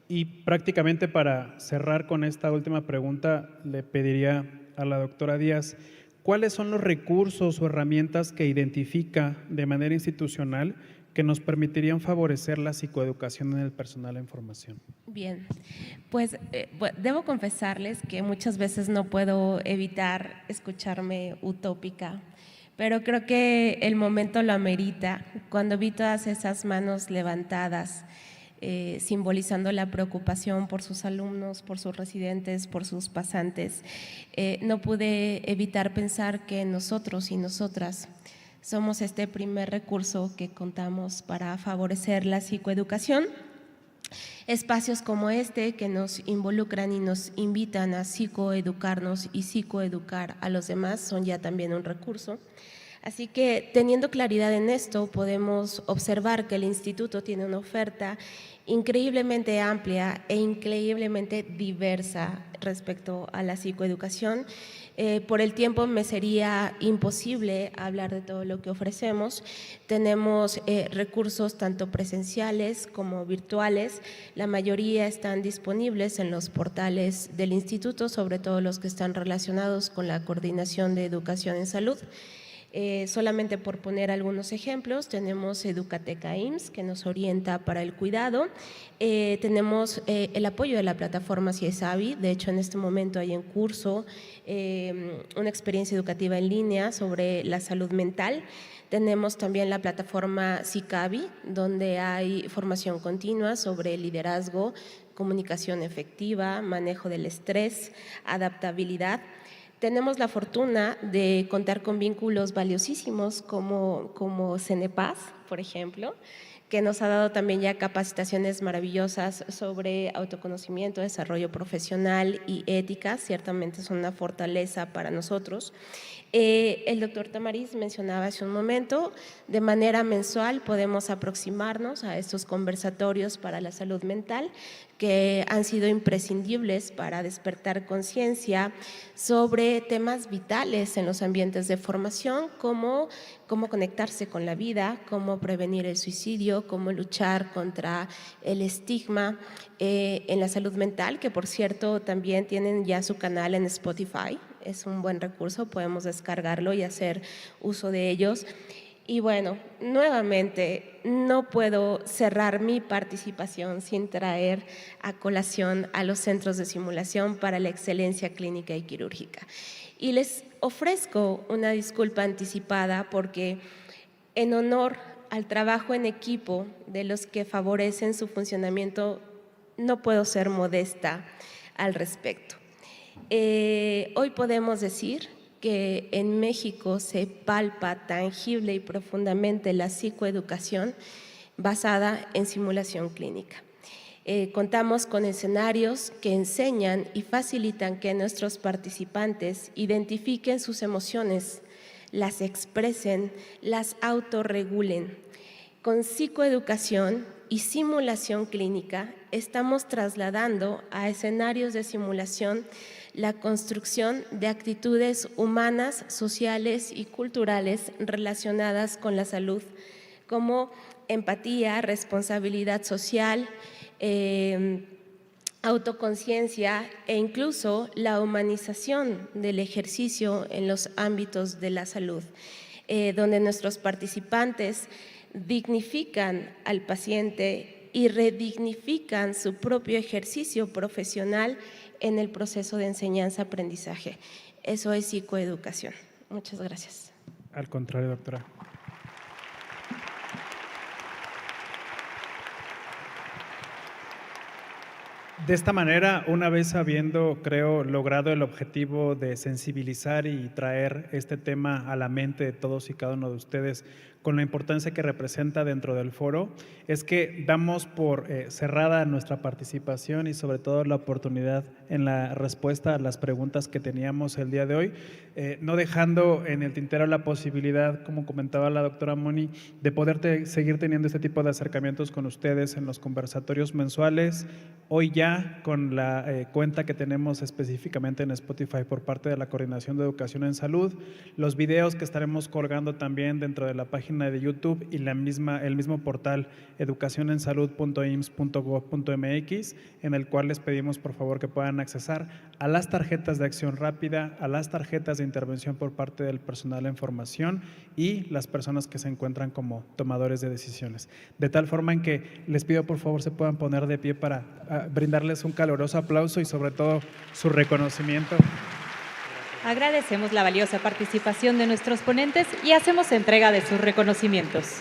Y prácticamente para cerrar con esta última pregunta, le pediría a la doctora Díaz, ¿cuáles son los recursos o herramientas que identifica de manera institucional que nos permitirían favorecer la psicoeducación en el personal en formación? Bien, pues debo confesarles que muchas veces no puedo evitar escucharme utópica, pero creo que el momento lo amerita. Cuando vi todas esas manos levantadas, simbolizando la preocupación por sus alumnos, por sus residentes, por sus pasantes, no pude evitar pensar que nosotros y nosotras somos este primer recurso que contamos para favorecer la psicoeducación. Espacios como este que nos involucran y nos invitan a psicoeducarnos y psicoeducar a los demás son ya también un recurso. Así que teniendo claridad en esto, podemos observar que el instituto tiene una oferta increíblemente amplia e increíblemente diversa respecto a la psicoeducación. Por el tiempo me sería imposible hablar de todo lo que ofrecemos. Tenemos recursos tanto presenciales como virtuales. La mayoría están disponibles en los portales del instituto, sobre todo los que están relacionados con la coordinación de educación en salud. Solamente por poner algunos ejemplos, tenemos Educateca IMSS que nos orienta para el cuidado, tenemos el apoyo de la plataforma CIESAVI, de hecho en este momento hay en curso una experiencia educativa en línea sobre la salud mental. Tenemos también la plataforma CICAVI, donde hay formación continua sobre liderazgo, comunicación efectiva, manejo del estrés, adaptabilidad. Tenemos la fortuna de contar con vínculos valiosísimos como CENEPAS, por ejemplo, que nos ha dado también ya capacitaciones maravillosas sobre autoconocimiento, desarrollo profesional y ética, ciertamente es una fortaleza para nosotros. El doctor Tamariz mencionaba hace un momento, de manera mensual podemos aproximarnos a estos conversatorios para la salud mental que han sido imprescindibles para despertar conciencia sobre temas vitales en los ambientes de formación, como cómo conectarse con la vida, cómo prevenir el suicidio, cómo luchar contra el estigma en la salud mental, que por cierto también tienen ya su canal en Spotify. Es un buen recurso, podemos descargarlo y hacer uso de ellos. Y bueno, nuevamente, no puedo cerrar mi participación sin traer a colación a los centros de simulación para la excelencia clínica y quirúrgica. Y les ofrezco una disculpa anticipada porque en honor al trabajo en equipo de los que favorecen su funcionamiento, no puedo ser modesta al respecto. Hoy podemos decir que en México se palpa tangible y profundamente la psicoeducación basada en simulación clínica. Contamos con escenarios que enseñan y facilitan que nuestros participantes identifiquen sus emociones, las expresen, las autorregulen. Con psicoeducación y simulación clínica estamos trasladando a escenarios de simulación la construcción de actitudes humanas, sociales y culturales relacionadas con la salud, como empatía, responsabilidad social, autoconciencia e incluso la humanización del ejercicio en los ámbitos de la salud, donde nuestros participantes dignifican al paciente y redignifican su propio ejercicio profesional en el proceso de enseñanza-aprendizaje. Eso es psicoeducación. Muchas gracias. Al contrario, doctora. De esta manera, una vez habiendo, creo, logrado el objetivo de sensibilizar y traer este tema a la mente de todos y cada uno de ustedes con la importancia que representa dentro del foro, es que damos por cerrada nuestra participación y sobre todo la oportunidad en la respuesta a las preguntas que teníamos el día de hoy, no dejando en el tintero la posibilidad, como comentaba la doctora Moni, de poder seguir teniendo este tipo de acercamientos con ustedes en los conversatorios mensuales, hoy ya con la cuenta que tenemos específicamente en Spotify por parte de la Coordinación de Educación en Salud, los videos que estaremos colgando también dentro de la página de YouTube y el mismo portal educacionensalud.ims.gov.mx, en el cual les pedimos por favor que puedan accesar a las tarjetas de acción rápida, a las tarjetas de intervención por parte del personal en formación y las personas que se encuentran como tomadores de decisiones. De tal forma en que les pido por favor se puedan poner de pie para brindarles un caluroso aplauso y sobre todo su reconocimiento. Agradecemos la valiosa participación de nuestros ponentes y hacemos entrega de sus reconocimientos.